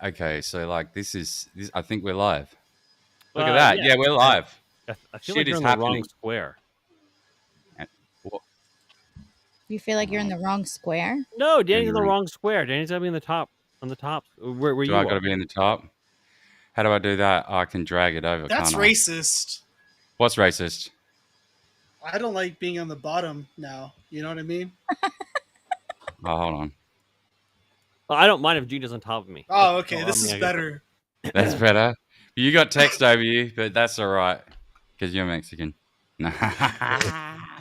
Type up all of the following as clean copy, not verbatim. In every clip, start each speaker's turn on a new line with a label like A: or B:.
A: Okay, so like this. I think we're live. Look at
B: Uh,
A: that.
B: yeah,
A: Yeah, we're live.
B: I feel
A: Shit
B: like you're
A: is
B: in the wrong
A: happening.
B: square.
A: What?
C: You feel like you're in the wrong square?
B: No, Danny's
A: the
B: in the
A: wrong-
B: wrong square. Danny's gotta be in the top, on the top, where
A: Do
B: you
A: I
B: are.
A: got to be in the top? How do I do that? Oh, I can drag it over.
D: That's
A: can't I?
D: racist.
A: What's racist?
D: I don't like being on the bottom now. You know what I mean?
A: Oh, hold on.
B: Well, I don't mind if Gina's on top of me.
D: Oh, okay.
B: So,
D: This is
B: I guess
D: better.
A: That's better. You got text over you, but that's all right because you're Mexican.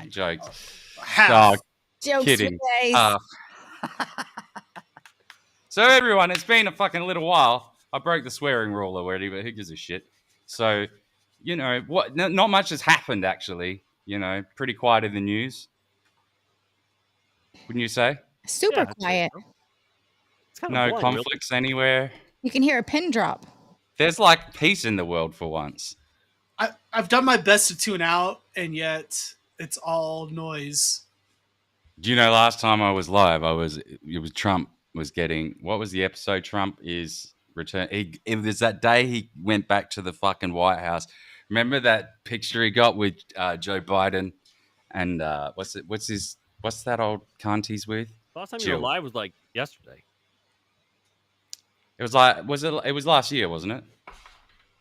A: Jokes.
D: Half.
A: Dog.
C: Jokes
A: Kidding.
C: face.
A: So everyone, it's been a fucking little while. I broke the swearing rule already, but who gives a shit? So, you know, not much has happened actually. You know, pretty quiet in the news. Wouldn't you say?
C: Super
B: I'd say
C: quiet.
B: so. It's kind of
A: No
B: boring,
A: conflicts anywhere.
C: You can hear a pin drop.
A: There's like peace in the world for once.
D: I've done my best to tune out, and yet it's all noise.
A: Do you know last time I was live, it was Trump was getting, what was the episode? Trump is return. It was that day he went back to the fucking White House. Remember that picture he got with Joe Biden and what's that old cunt he's with?
B: Last time you were
A: Jill.
B: live was like yesterday.
A: It was like it was last year, wasn't it?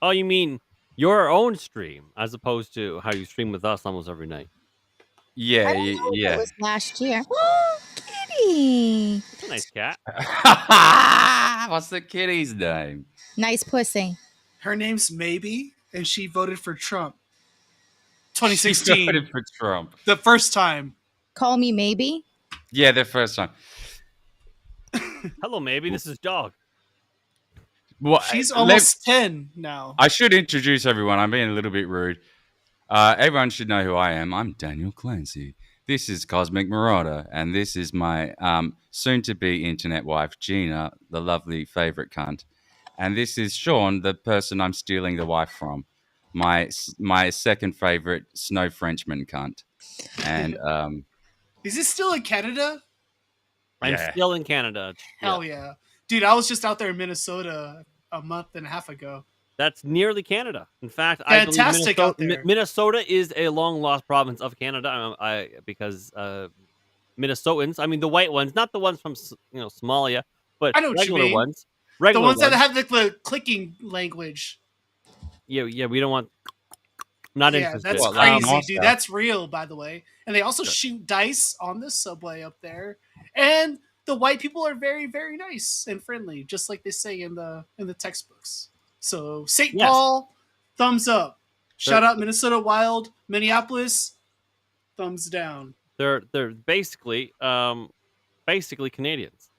B: Oh, you mean your own stream as opposed to how you stream with us almost every night?
A: Yeah,
C: I don't know if
A: yeah.
C: It was last year. Kitty.
B: It's a nice cat.
A: What's the kitty's name?
C: Nice pussy.
D: Her name's Maybe, and she voted for Trump.
A: She
D: 2016.
A: voted for Trump.
D: The first time.
C: Call me maybe.
A: Yeah, the first time.
B: Hello, maybe this is Dog.
A: Well,
D: She's almost 10 now.
A: I should introduce everyone. I'm being a little bit rude. Everyone should know who I am. I'm Daniel Clancy. This is Cosmic Marauder, and this is my soon-to-be internet wife, Gina, the lovely favorite cunt. And this is Sean, the person I'm stealing the wife from, my second favorite snow Frenchman cunt. And
D: Is this still in Canada?
B: I'm
A: Yeah.
B: still in Canada.
D: Hell yeah. Dude, I was just out there in Minnesota a month and a half ago.
B: That's nearly Canada. In fact,
D: Fantastic
B: I
D: out
B: believe
D: there.
B: Minnesota is a long lost province of Canada. Because Minnesotans, I mean the white ones, not the ones from Somalia, but
D: I know what you
B: regular
D: mean.
B: ones.
D: The
B: Regular
D: ones that have the clicking language.
B: Yeah, we don't want. Not
D: Yeah,
B: interested.
D: that's
A: Well, like
D: crazy,
A: Moscow.
D: dude. That's real, by the way. And they also shoot dice on the subway up there. And the white people are very, very nice and friendly, just like they say in the textbooks. So St.
B: Yes.
D: Paul, thumbs up. Shout out Minnesota Wild, Minneapolis, thumbs down.
B: They're basically Canadians.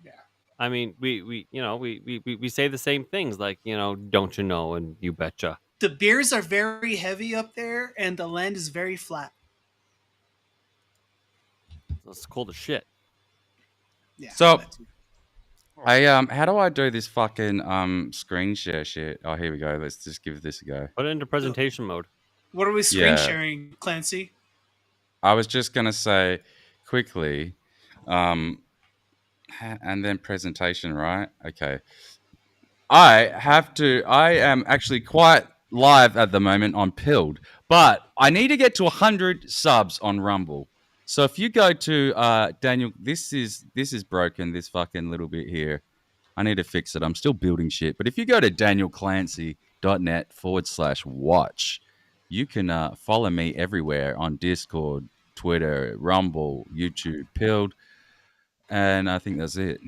D: Yeah.
B: I mean, we say the same things like, don't you know, and you betcha.
D: The beers are very heavy up there, and the land is very flat.
B: That's cold as shit.
D: Yeah.
A: So-
D: that too.
A: how do I do this fucking screen share shit? Oh, here we go. Let's just give this a go.
B: Put it into presentation mode.
D: What are we screen
A: Yeah.
D: sharing, Clancy?
A: I was just gonna say quickly, and then presentation, right? Okay. I am actually quite live at the moment on Pilled, but I need to get to 100 subs on Rumble. So if you go to Daniel, this is broken, this fucking little bit here. I need to fix it. I'm still building shit. But if you go to danielclancy.net/watch, you can follow me everywhere on Discord, Twitter, Rumble, YouTube, Pilled, and I think that's it.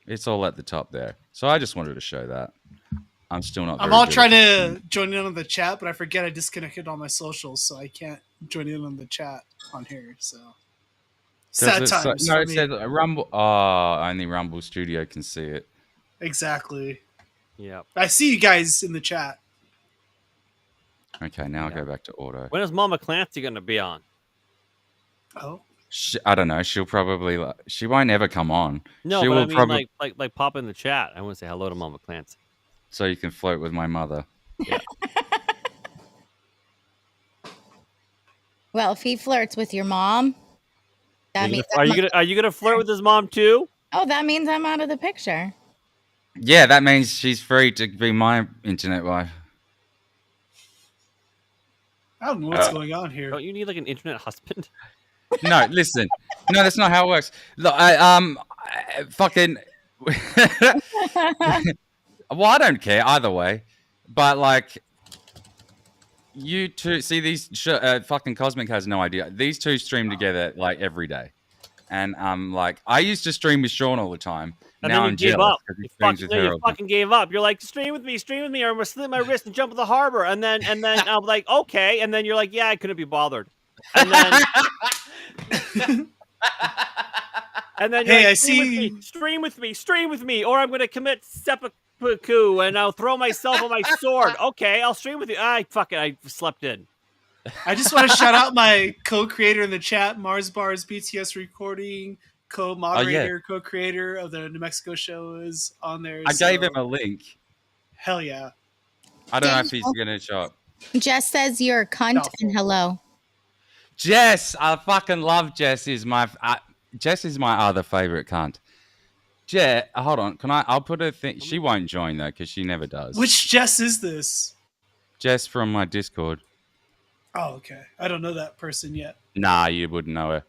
A: It's all at the top there. So I just wanted to show that. I'm still not.
D: I'm
A: very
D: all
A: good
D: trying
A: at-
D: to join in on the chat, but I forget I disconnected all my socials, so I can't join in on the chat on here. So sad
A: Does it say-
D: times.
A: No,
D: for
A: it
D: me.
A: said Rumble. Oh, only Rumble Studio can see it.
D: Exactly.
B: Yeah.
D: I see you guys in the chat.
A: Okay, now I'll
B: Yeah.
A: go back to auto.
B: When is Mama Clancy going to be on?
D: Oh,
A: I don't know. She'll probably. She won't ever come on.
B: No,
A: She
B: but
A: will
B: I mean,
A: probably-
B: like pop in the chat. I want to say hello to Mama Clancy.
A: So you can flirt with my mother.
C: Well, if he flirts with your mom, that means
B: Are you gonna flirt with his mom too?
C: Oh, that means I'm out of the picture.
A: Yeah, that means she's free to be my internet wife.
D: I don't know what's going on here.
B: Don't you need like an internet husband?
A: No, listen. No, that's not how it works. Look, fucking. Well, I don't care either way, but like, you two see these fucking Cosmic has no idea. These two stream together like every day, and like I used to stream with Sean all the time.
B: And
A: now
B: then you
A: I'm
B: gave
A: jealous
B: up.
A: 'cause he
B: You
A: streams with her all the time.
B: fucking gave up. You're like, stream with me, or I'm gonna slit my wrist and jump in the harbor. And then I'm like, okay. And then you're like, yeah, I couldn't be bothered. And then you're
D: Hey,
B: like,
D: I
B: stream with me, or I'm gonna commit seppuku and I'll throw myself on my sword. Okay, I'll stream with you. Fuck it, I slept in.
D: I just want to shout out my co-creator in the chat, Mars Bars BTS recording, co-moderator, co-creator of the New Mexico show is on there.
A: I gave him a link.
D: Hell yeah.
A: I don't know if he's gonna show up.
C: Jess says you're a cunt
D: Doubtful.
C: and hello.
A: Jess, I fucking love Jess. Jess is my other favorite cunt. Jess, hold on. I'll put her thing. She won't join though because she never does.
D: Which Jess is this?
A: Jess from my Discord.
D: Oh, okay. I don't know that person yet.
A: Nah, you wouldn't know her.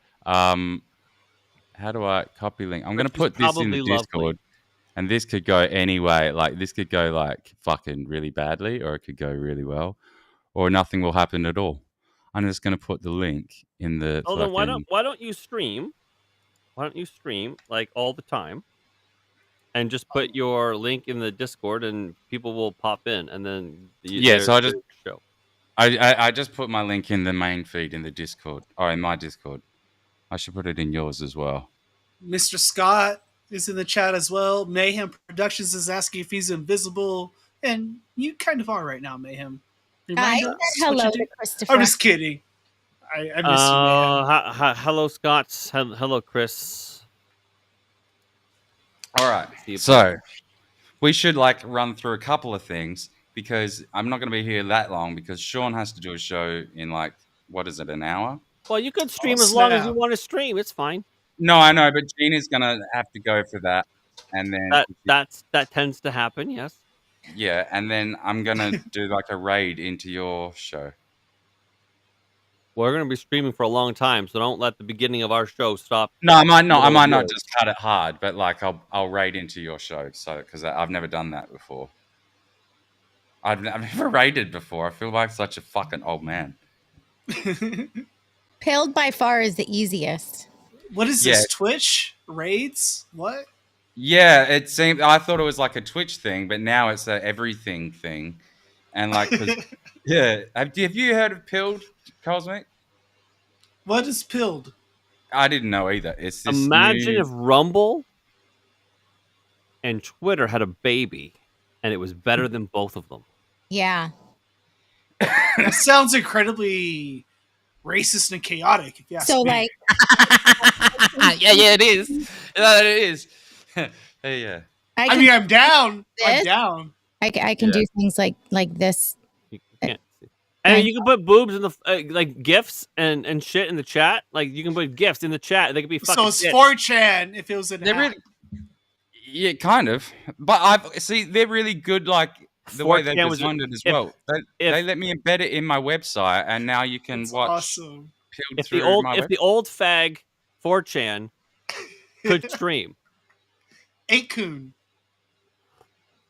A: How do I copy link? I'm gonna put this in the
B: probably
A: Discord,
B: lovely.
A: and this could go any way. Like this could go like fucking really badly, or it could go really well, or nothing will happen at all. I'm just gonna put the link in the.
B: Oh, then why
A: fucking-
B: don't you stream? Why don't you stream like all the time, and just put your link in the Discord, and people will pop in, and then
A: So I just
B: show.
A: I just put my link in the main feed in the Discord, or in my Discord. I should put it in yours as well.
D: Mr. Scott is in the chat as well. Mayhem Productions is asking if he's invisible. And you kind of are right now, Mayhem.
C: I
D: Remind
C: said
D: us what
C: hello
D: you
C: to
D: do.
C: Christopher.
D: I'm just kidding. I miss you, Mayhem.
B: Hello, Scott. Hello, Chris.
A: All right.
B: Steve.
A: So we should like run through a couple of things because I'm not going to be here that long because Sean has to do a show in like, what is it, an hour?
B: Well, you could stream
D: Oh,
B: as long as you
D: snap.
B: want to stream. It's fine.
A: No, I know, but Gina's going to have to go for that. And then,
B: That tends to happen. Yes.
A: yeah, and then I'm going to do like a raid into your show.
B: We're going to be streaming for a long time, so don't let the beginning of our show stop.
A: No, I might not. I
B: Little
A: might not
B: yours.
A: just cut it hard, but like I'll raid into your show. So because I've never done that before. I've never raided before. I feel like such a fucking old man.
C: Pilled by far is the easiest.
D: What is
A: Yeah.
D: this? Twitch? Raids? What?
A: Yeah, it seemed. I thought it was like a Twitch thing, but now it's a everything thing, and like, 'cause- yeah. Have you heard of Pilled, Cosmic?
D: What is pilled?
A: I didn't know either. It's this
B: Imagine
A: new-
B: if Rumble and Twitter had a baby, and it was better than both of them.
C: Yeah.
D: That sounds incredibly racist and chaotic. If you ask
C: So
D: me.
C: like
A: yeah, it is. Yeah, it is. Yeah.
D: I mean, I'm down. I'm
C: This?
D: down.
C: I can
A: Yeah.
C: do things like this.
B: You can't see. And you can put boobs in the like gifs and shit in the chat. Like you can put gifs in the chat. They could be fucking.
D: So it's
B: shit.
D: 4chan if it was an
A: They're
D: app.
A: really, yeah, kind of. But I see they're really good. Like the way they
B: 4chan was-
A: designed it as
B: if-
A: well. They
B: if-
A: let me embed it in my website, and now you can
D: It's
A: watch
D: awesome.
A: Pilled
B: If
A: through
B: the old
A: my
B: if the old fag 4chan could stream.
D: 8kun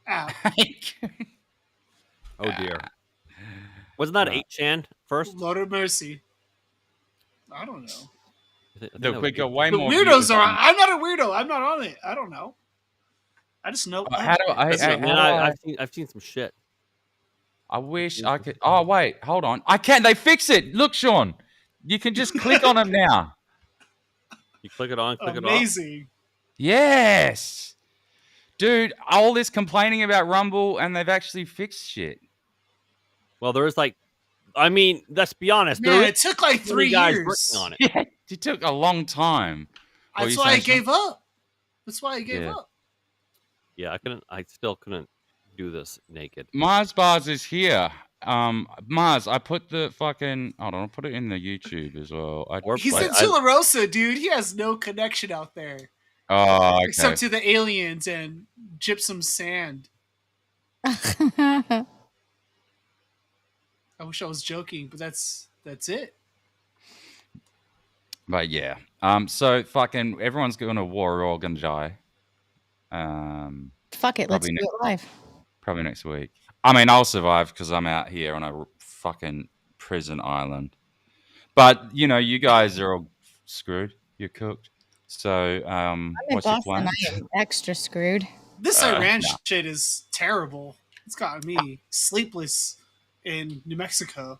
D: app.
A: website.
B: Oh dear. Wasn't that
A: No.
B: 8chan first?
D: Lord of mercy. I don't know.
B: I think that
A: Look, we
B: was
A: got
B: 8chan.
A: way
D: The
A: more.
D: weirdos
A: viewers
D: are.
A: than-
D: I'm not a weirdo. I'm not on it. I don't know. I just know.
A: How do I?
B: Listen,
A: how
B: man,
A: do I-
B: I've seen some shit.
A: I wish I could. Oh wait, hold on. I can't. They fix it. Look, Sean, you can just click on them now.
B: You click it on, click it off.
D: Amazing.
A: Yes, dude. All this complaining about Rumble, and they've actually fixed shit.
B: Well, there is like, I mean, let's be honest.
D: Man,
B: there
D: it took like
B: is 3
D: 3
B: guys
D: years.
B: working on it.
A: Yeah, it took a long time. What
D: That's
A: you
D: why I
A: saying, Sean?
D: gave up. That's why I gave
A: Yeah.
D: up.
B: Yeah, I still couldn't do this naked.
A: Mars Bars is here. Mars, I put the fucking. Hold on, I'll put it in the YouTube as well.
B: Or
D: He's
B: like,
D: in Tularosa, dude. He has no connection out there.
A: Oh, okay.
D: except to the aliens and gypsum sand. I wish I was joking, but that's it.
A: But yeah. So fucking everyone's going to war. We're all gonna die.
C: Fuck it, let's
A: Probably
C: do it live.
A: Probably next week. I mean, I'll survive because I'm out here on a fucking prison island. But you know, you guys are all screwed. You're cooked. So,
C: I'm in
A: what's your
C: Boston.
A: plan?
C: I am extra screwed.
D: This Iran
A: nah.
D: shit is terrible. It's got me sleepless in New Mexico.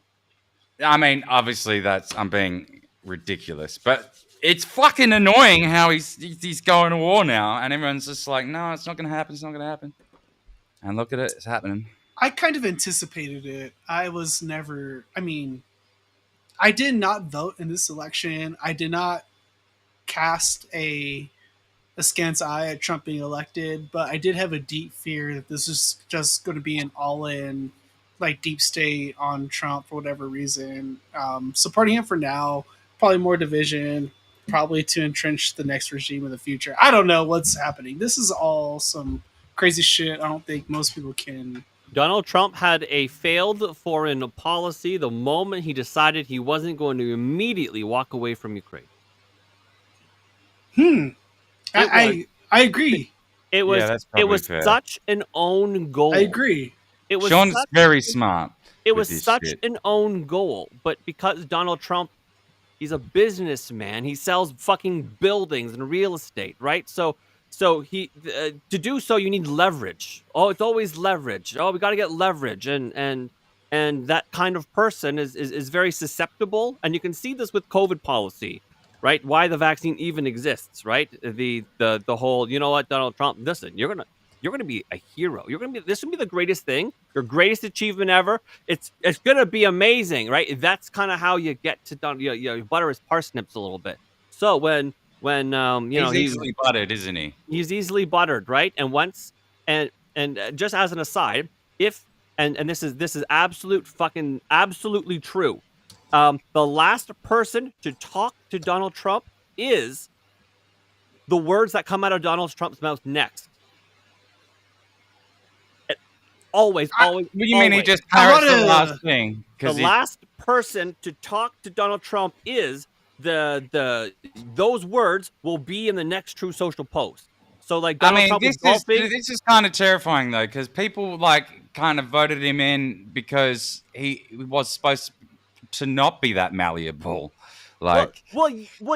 A: I mean, obviously I'm being ridiculous, but it's fucking annoying how he's going to war now, and everyone's just like, no, it's not going to happen. It's not going to happen. And look at it, it's happening.
D: I kind of anticipated it. I was never. I mean, I did not vote in this election. I did not cast a askance eye at Trump being elected, but I did have a deep fear that this is just going to be an all-in, like, deep state on Trump for whatever reason. Supporting him for now, probably more division, probably to entrench the next regime in the future. I don't know what's happening. This is all some crazy shit. I don't think most people can.
B: Donald Trump had a failed foreign policy the moment he decided he wasn't going to immediately walk away from Ukraine.
D: I agree.
B: It was
A: that's probably fair.
B: such an own goal.
D: I agree.
B: It was
A: Sean's
B: such,
A: very smart.
B: it
A: with
B: was
A: this
B: such
A: shit.
B: an own goal, but because Donald Trump, he's a businessman. He sells fucking buildings and real estate, right? So he to do so, you need leverage. Oh, it's always leverage. Oh, we got to get leverage, and that kind of person is very susceptible, and you can see this with COVID policy, right? Why the vaccine even exists, right? The whole, you know what, Donald Trump, listen, you're gonna be a hero. This will be the greatest thing, your greatest achievement ever. It's gonna be amazing, right? That's kind of how you get to you butter his parsnips a little bit. So when
A: He's easily buttered, isn't he?
B: he's easily buttered, right? And once and just as an aside, if and this is absolutely true. The last person to talk to Donald Trump is the words that come out of Donald Trump's mouth next. Always.
A: What do you mean he
B: always.
A: just parrots the
D: wanna-
A: last thing?
B: The last person to talk to Donald Trump is those words will be in the next True Social post. So like Donald Trump was golfing.
A: This is kind of terrifying though, because people like kind of voted him in because he was supposed to not be that malleable. Like,
B: well,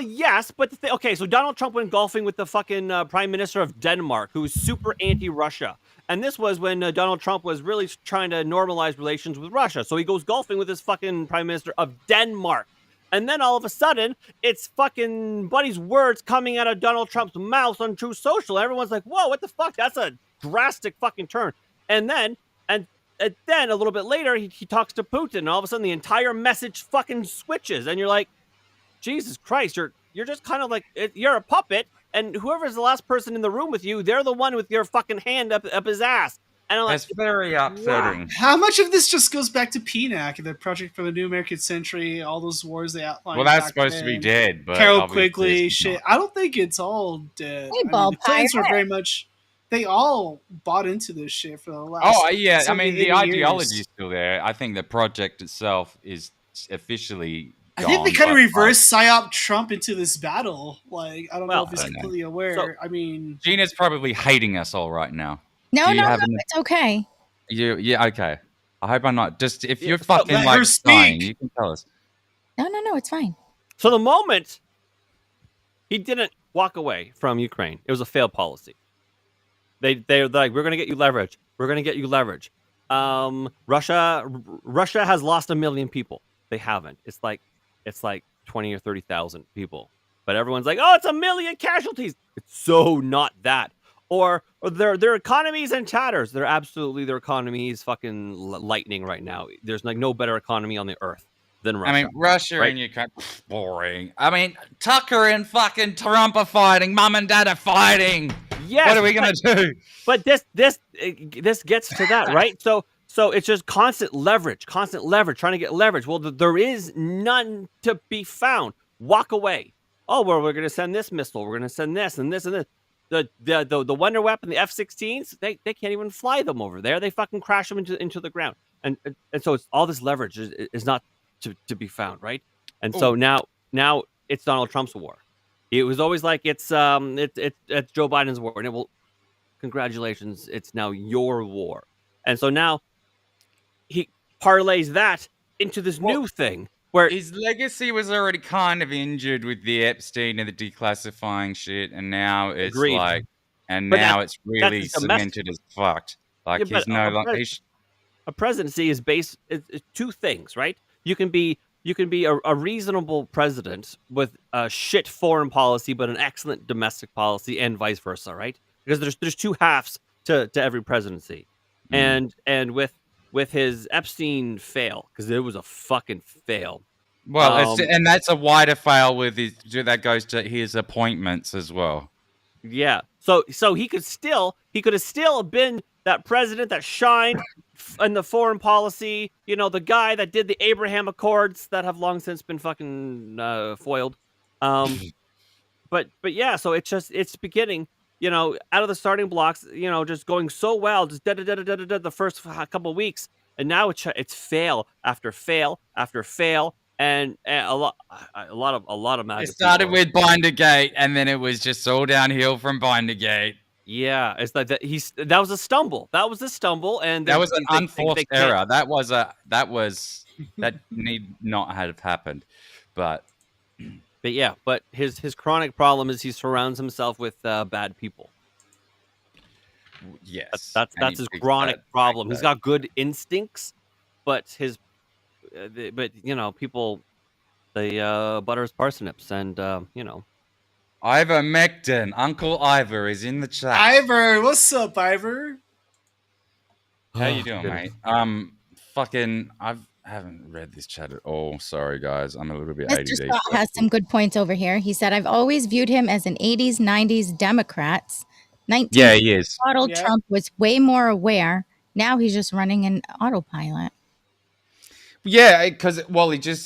B: yes, but okay. So Donald Trump went golfing with the fucking Prime Minister of Denmark, who's super anti-Russia, and this was when Donald Trump was really trying to normalize relations with Russia. So he goes golfing with this fucking Prime Minister of Denmark, and then all of a sudden, it's fucking Buddy's words coming out of Donald Trump's mouth on True Social. Everyone's like, "Whoa, what the fuck? That's a drastic fucking turn." And then a little bit later, he talks to Putin, and all of a sudden, the entire message fucking switches, and you're like, Jesus Christ, you're just kind of like, you're a puppet, and whoever's the last person in the room with you, they're the one with your fucking hand up his ass. And I'm like,
A: that's very upsetting.
D: How much of this just goes back to PNAC, the Project for the New American Century, all those wars they outlined?
A: Well, that's
D: back
A: supposed to be
D: then.
A: dead, but
D: Carol
A: obviously
D: Quigley
A: it's
D: shit.
A: not.
D: I don't think it's all dead.
C: Hey, ball
D: the Clintons were
C: pirate.
D: very much. They all bought into this shit for the last.
A: Oh yeah, I
D: 70,
A: mean
D: 80
A: the ideology
D: years.
A: is still there. I think the project itself is officially
D: I
A: gone.
D: think they kind of
A: but,
D: reverse psyop Trump into this battle. Like, I don't know
B: Well,
D: if he's
A: I don't know.
D: completely aware.
B: So-
D: I mean,
A: Gina's probably hating us all right now.
C: No,
A: Do you
C: no,
A: have
C: no,
A: an-
C: it's okay.
A: Yeah, okay. I hope I'm not. Just if
B: Yeah,
A: you're
B: so
A: fucking
D: let
A: like
D: her
A: dying,
D: speak.
A: you can tell us.
C: No, it's fine.
B: so the moment he didn't walk away from Ukraine, it was a failed policy. They're like, we're gonna get you leverage. We're gonna get you leverage. Russia has lost 1 million people. They haven't. It's like 20 or 30,000 people. But everyone's like, oh, it's 1 million casualties. It's so not that. Or their economy's in tatters. Their economy is fucking lightning right now. There's like no better economy on the earth than Russia.
A: I mean, Russia
B: right?
A: and Ukraine, boring. I mean, Tucker and fucking Trump are fighting. Mum and Dad are fighting.
B: Yes,
A: What are we gonna do?
B: But this gets to that, right? So it's just constant leverage, trying to get leverage. Well, there is none to be found. Walk away. Oh, well, we're going to send this missile. We're going to send this and this and this. the Wonder Weapon, the F-16s, they can't even fly them over there. They fucking crash them into the ground, and so it's all this leverage is not to be found, right? And so now it's Donald Trump's war. It was always like it's Joe Biden's war, and it will. Congratulations, it's now your war, and so now he parlays that into this new thing where
A: his legacy was already kind of injured with the Epstein and the declassifying shit, and now it's
B: Agreed.
A: like, and
B: But
A: now
B: that's-
A: it's really
B: that's domestic.
A: cemented as fucked. Like
B: Yeah,
A: he's
B: but
A: no
B: a
A: longer.
B: a presidency is based it's two things, right? You can be a reasonable president with a shit foreign policy but an excellent domestic policy, and vice versa, right? Because there's two halves to every presidency. And with his Epstein fail, because it was a fucking fail.
A: Well, and that's a wider fail with his that goes to his appointments as well.
B: Yeah. So he could have still been that president that shined in the foreign policy, the guy that did the Abraham Accords that have long since been fucking foiled. But yeah, so it's beginning, out of the starting blocks, just going so well, just the first couple of weeks, and now it's fail after fail after fail, and a lot of MAGA
A: It started
B: people.
A: with Bindergate, and then it was just all downhill from Bindergate.
B: Yeah, it's like that. That was a stumble. That was a stumble, and
A: That was an
B: they
A: unforced
B: can't-
A: error. That need not have happened, but
B: But his chronic problem is he surrounds himself with bad people.
A: yes,
B: That's
A: and he
B: his
A: fixed
B: chronic
A: that.
B: problem. He's got good instincts, but people they butter his parsnips, and
A: Ivermectin. Uncle Ivor is in the chat.
D: Ivor, what's up, Ivor?
A: How you doing,
B: goodness.
A: mate? Fucking, I haven't read this chat at all. Sorry, guys. I'm a little bit
C: Mr.
A: ADD.
C: Scott has some good points over here. He said, I've always viewed him as an 80s, 90s Democrats. 19
A: Yeah, he is.
C: Donald
D: Yeah.
C: Trump was way more aware. Now he's just running an autopilot.
A: Yeah, because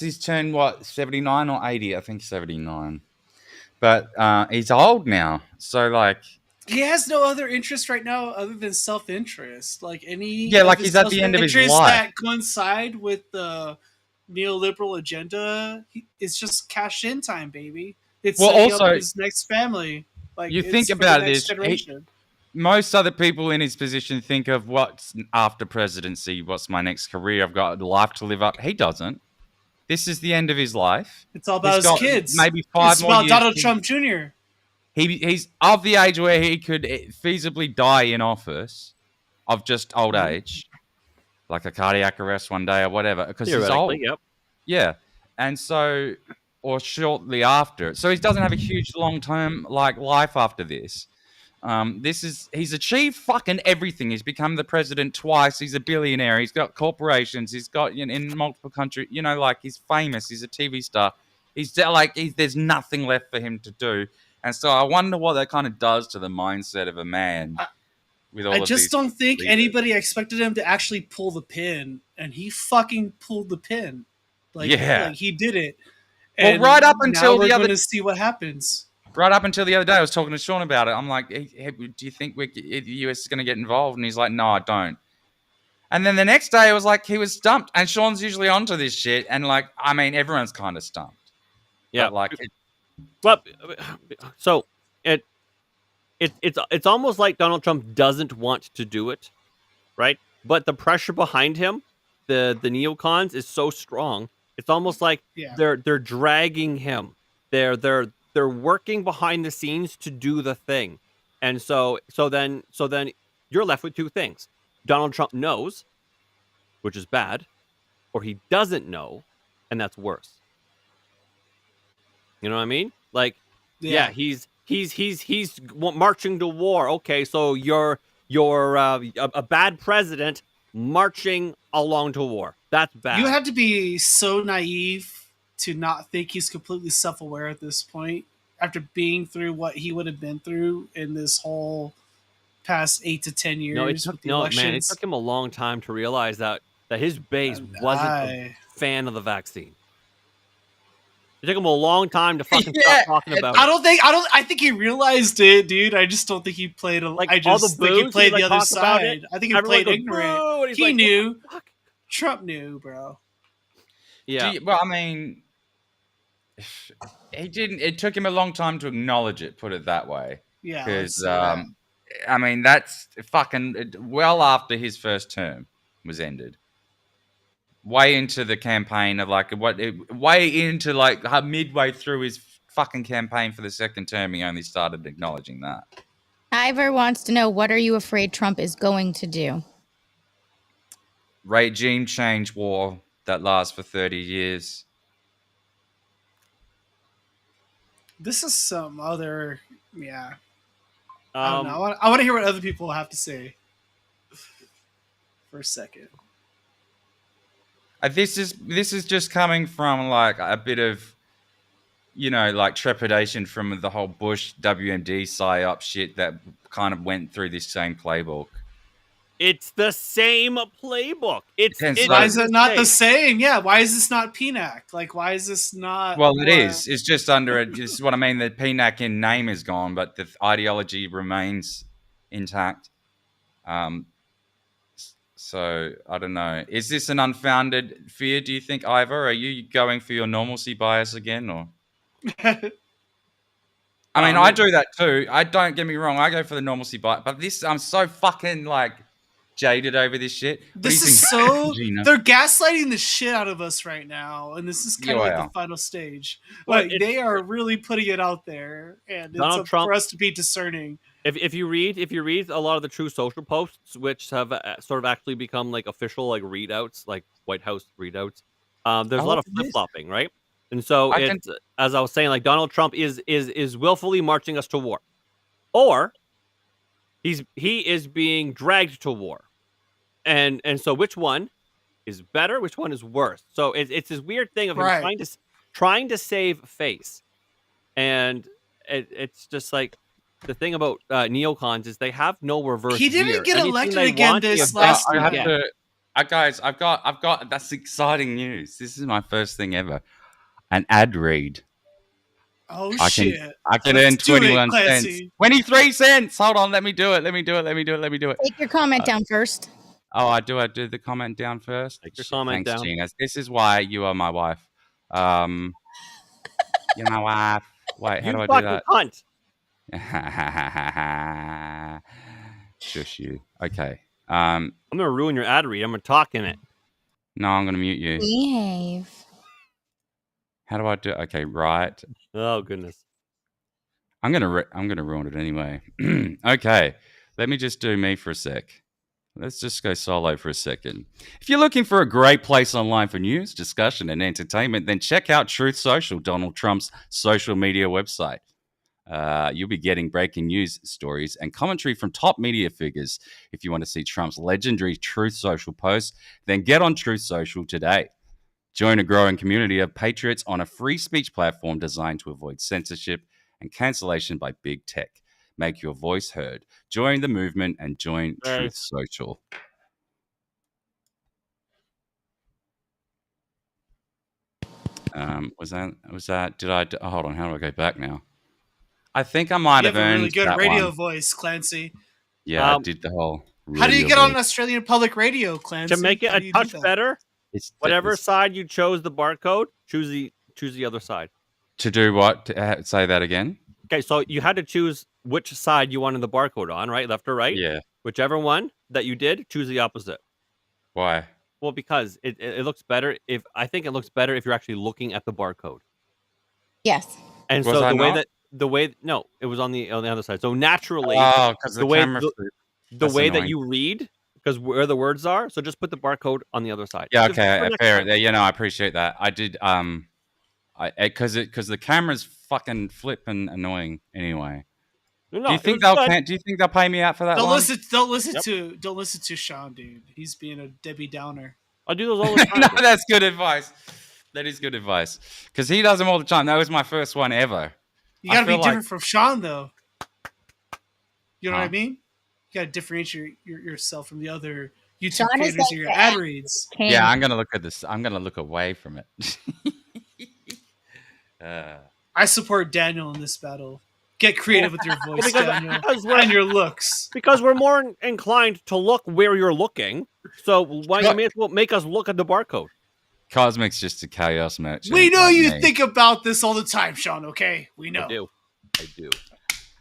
A: he's turned 79 or 80? I think 79. But he's old now, so like.
D: He has no other interest right now other than self-interest. Like any
A: Yeah, like
D: of his
A: he's at the end of his
D: self-interests
A: life.
D: that coincide with the neoliberal agenda. It's just cash in time, baby. It's
A: Well,
D: setting
A: also-
D: up his next family. Like
A: You
D: it's
A: think
D: for the
A: about
D: next
A: this,
D: generation.
A: Most other people in his position think of what's after presidency, what's my next career, I've got a life to live up. He doesn't. This is the end of his life.
D: It's all about
A: He's
D: his
A: got
D: kids.
A: maybe 5
D: it's
A: more
D: about
A: years.
D: Donald Trump Jr.
A: He's of the age where he could feasibly die in office of just old age, like a cardiac arrest one day or whatever, because he's old.
B: theoretically, yep.
A: Yeah, and so or shortly after, so he doesn't have a huge long term life after this. He's achieved fucking everything. He's become the president twice. He's a billionaire. He's got corporations. He's got in multiple countries. He's famous. He's a TV star. There's nothing left for him to do. And so I wonder what that kind of does to the mindset of a man. With all
D: I
A: of
D: just
A: these
D: don't think
A: leaders.
D: anybody expected him to actually pull the pin, and he fucking pulled the pin.
A: Yeah.
D: he did it.
A: Well,
D: And
A: right up
D: now
A: until
D: we're
A: the other
D: going to see what happens.
A: Right up until the other day, I was talking to Sean about it. I'm like, hey, do you think the US is going to get involved? And he's like, no, I don't. And then the next day, it was like he was stumped. And Sean's usually onto this shit. And everyone's kind of stumped.
B: Yeah.
A: But
B: But so it's almost like Donald Trump doesn't want to do it, right? But the pressure behind him, the neocons, is so strong. It's almost like
D: Yeah.
B: they're dragging him. They're working behind the scenes to do the thing, and so then you're left with two things: Donald Trump knows, which is bad, or he doesn't know, and that's worse. You know what I mean? Like, yeah, he's marching to war. Okay, so you're a bad president marching along to war. That's bad.
D: You have to be so naive to not think he's completely self-aware at this point after being through what he would have been through in this whole past 8 to 10 years with the
B: it
D: elections.
B: took him a long time to realize that his base wasn't a fan of the vaccine. It took him a long time to fucking
A: Yeah,
B: stop talking about
D: I think he realized it, dude. I just don't think he played.
B: Like,
D: I
B: all
D: just
B: the
D: think he
B: boos,
D: played
B: he, like,
D: the other
B: talked about it.
D: side. I think he
B: Everyone
D: played
B: goes,
D: ignorant.
B: "Boo," and he's
D: He
B: like, "What the
D: knew.
B: fuck?"
D: Trump knew, bro.
B: Yeah.
A: Well, I mean, he didn't. It took him a long time to acknowledge it. Put it that way.
D: Yeah, let's
A: Because
D: say that.
A: I mean, that's fucking well after his first term was ended. Way into the campaign of like way into like midway through his fucking campaign for the second term, he only started acknowledging that.
C: Ivor wants to know, what are you afraid Trump is going to do?
A: Regime change war that lasts for 30 years.
D: This is some other. Yeah, I don't
B: Um,
D: know. I want to hear what other people have to say. For a second.
A: This is just coming from like a bit of, like trepidation from the whole Bush WMD psyop shit that kind of went through this same playbook.
B: It's the same playbook.
D: Why is it not the same? Yeah, why is this not PNAC? Like, why is this not?
A: Well, it is. It's just under it. This is what I mean. The PNAC in name is gone, but the ideology remains intact. So I don't know. Is this an unfounded fear? Do you think, Ivor? Are you going for your normalcy bias again, or? I mean, I do that too. I don't get me wrong. I go for the normalcy bias, but I'm so fucking like jaded over this shit.
D: This is so they're gaslighting the shit out of us right now, and this is kind of like the final stage. Like they are really putting it out there, and it's up for us to be discerning.
B: If you read a lot of the Truth Social posts, which have sort of actually become like official like readouts, like White House readouts, there's a lot of flip flopping, right? And so it's, as I was saying, like Donald Trump is willfully marching us to war, or he is being dragged to war. And so which one is better? Which one is worse? So it's this weird thing of him trying to save face, and it's just like the thing about neocons is they have no reverse.
D: He didn't get elected again this last
A: year. Guys, I've got that's exciting news. This is my first thing ever, an ad read.
D: Oh
A: shit! I can earn 21 cents, 23 cents. Hold on, let me do it.
C: Take your comment down first.
A: Oh, I do the comment down first.
B: Take your comment down.
A: Gina. This is why you are my wife. You're my wife. Wait, how do I do that?
B: Cunt.
A: Shush you. Okay.
B: I'm gonna ruin your ad read. I'm gonna talk in it.
A: No, I'm gonna mute you.
C: Behave.
A: How do I do? Okay, right.
B: Oh goodness.
A: I'm gonna ruin it anyway. Okay, let me just do me for a sec. Let's just go solo for a second. If you're looking for a great place online for news, discussion, and entertainment, then check out Truth Social, Donald Trump's social media website. You'll be getting breaking news stories and commentary from top media figures. If you want to see Trump's legendary Truth Social posts, then get on Truth Social today. Join a growing community of patriots on a free speech platform designed to avoid censorship and cancellation by big tech. Make your voice heard. Join the movement and join Truth Social. Was that? Did I? Hold on. How do I go back now? I think I might have earned
D: a really good
A: that
D: radio
A: one.
D: voice, Clancy.
A: Yeah, I did the whole.
D: How do you get on Australian Public Radio, Clancy?
B: To make it a touch better,
A: it's
B: whatever side you chose the barcode, choose the other side.
A: To do what? Say that again.
B: Okay, so you had to choose which side you wanted the barcode on, right? Left or right?
A: Yeah.
B: Whichever one that you did, choose the opposite.
A: Why?
B: Well, because it looks better if it looks better if you're actually looking at the barcode.
C: Yes.
B: And so no, it was on the other side. So naturally,
A: because the
B: way that you read, because where the words are, so just put the barcode on the other side.
A: Yeah, okay, fair. I appreciate that. I did because the camera's fucking flipping annoying anyway.
B: No,
A: do you think they'll pay me out for that?
D: Don't listen to Sean, dude. He's being a Debbie Downer.
B: I do those all the time.
A: No, that's good advice. That is good advice because he does them all the time. That was my first one ever.
D: You gotta be different from Sean, though. You know what I mean? You gotta differentiate yourself from the other YouTube creators or your ad reads.
A: Yeah, I'm gonna look at this. I'm gonna look away from it.
D: I support Daniel in this battle. Get creative with your voice,
B: Because-
D: Daniel,
B: because we're-
D: and your looks.
B: Because we're more inclined to look where you're looking. So why you may as well make us look at the barcode?
A: Cosmic's just a chaos merchant.
D: We know
A: like
D: you
A: me.
D: think about this all the time, Sean. Okay, we know.
B: I do.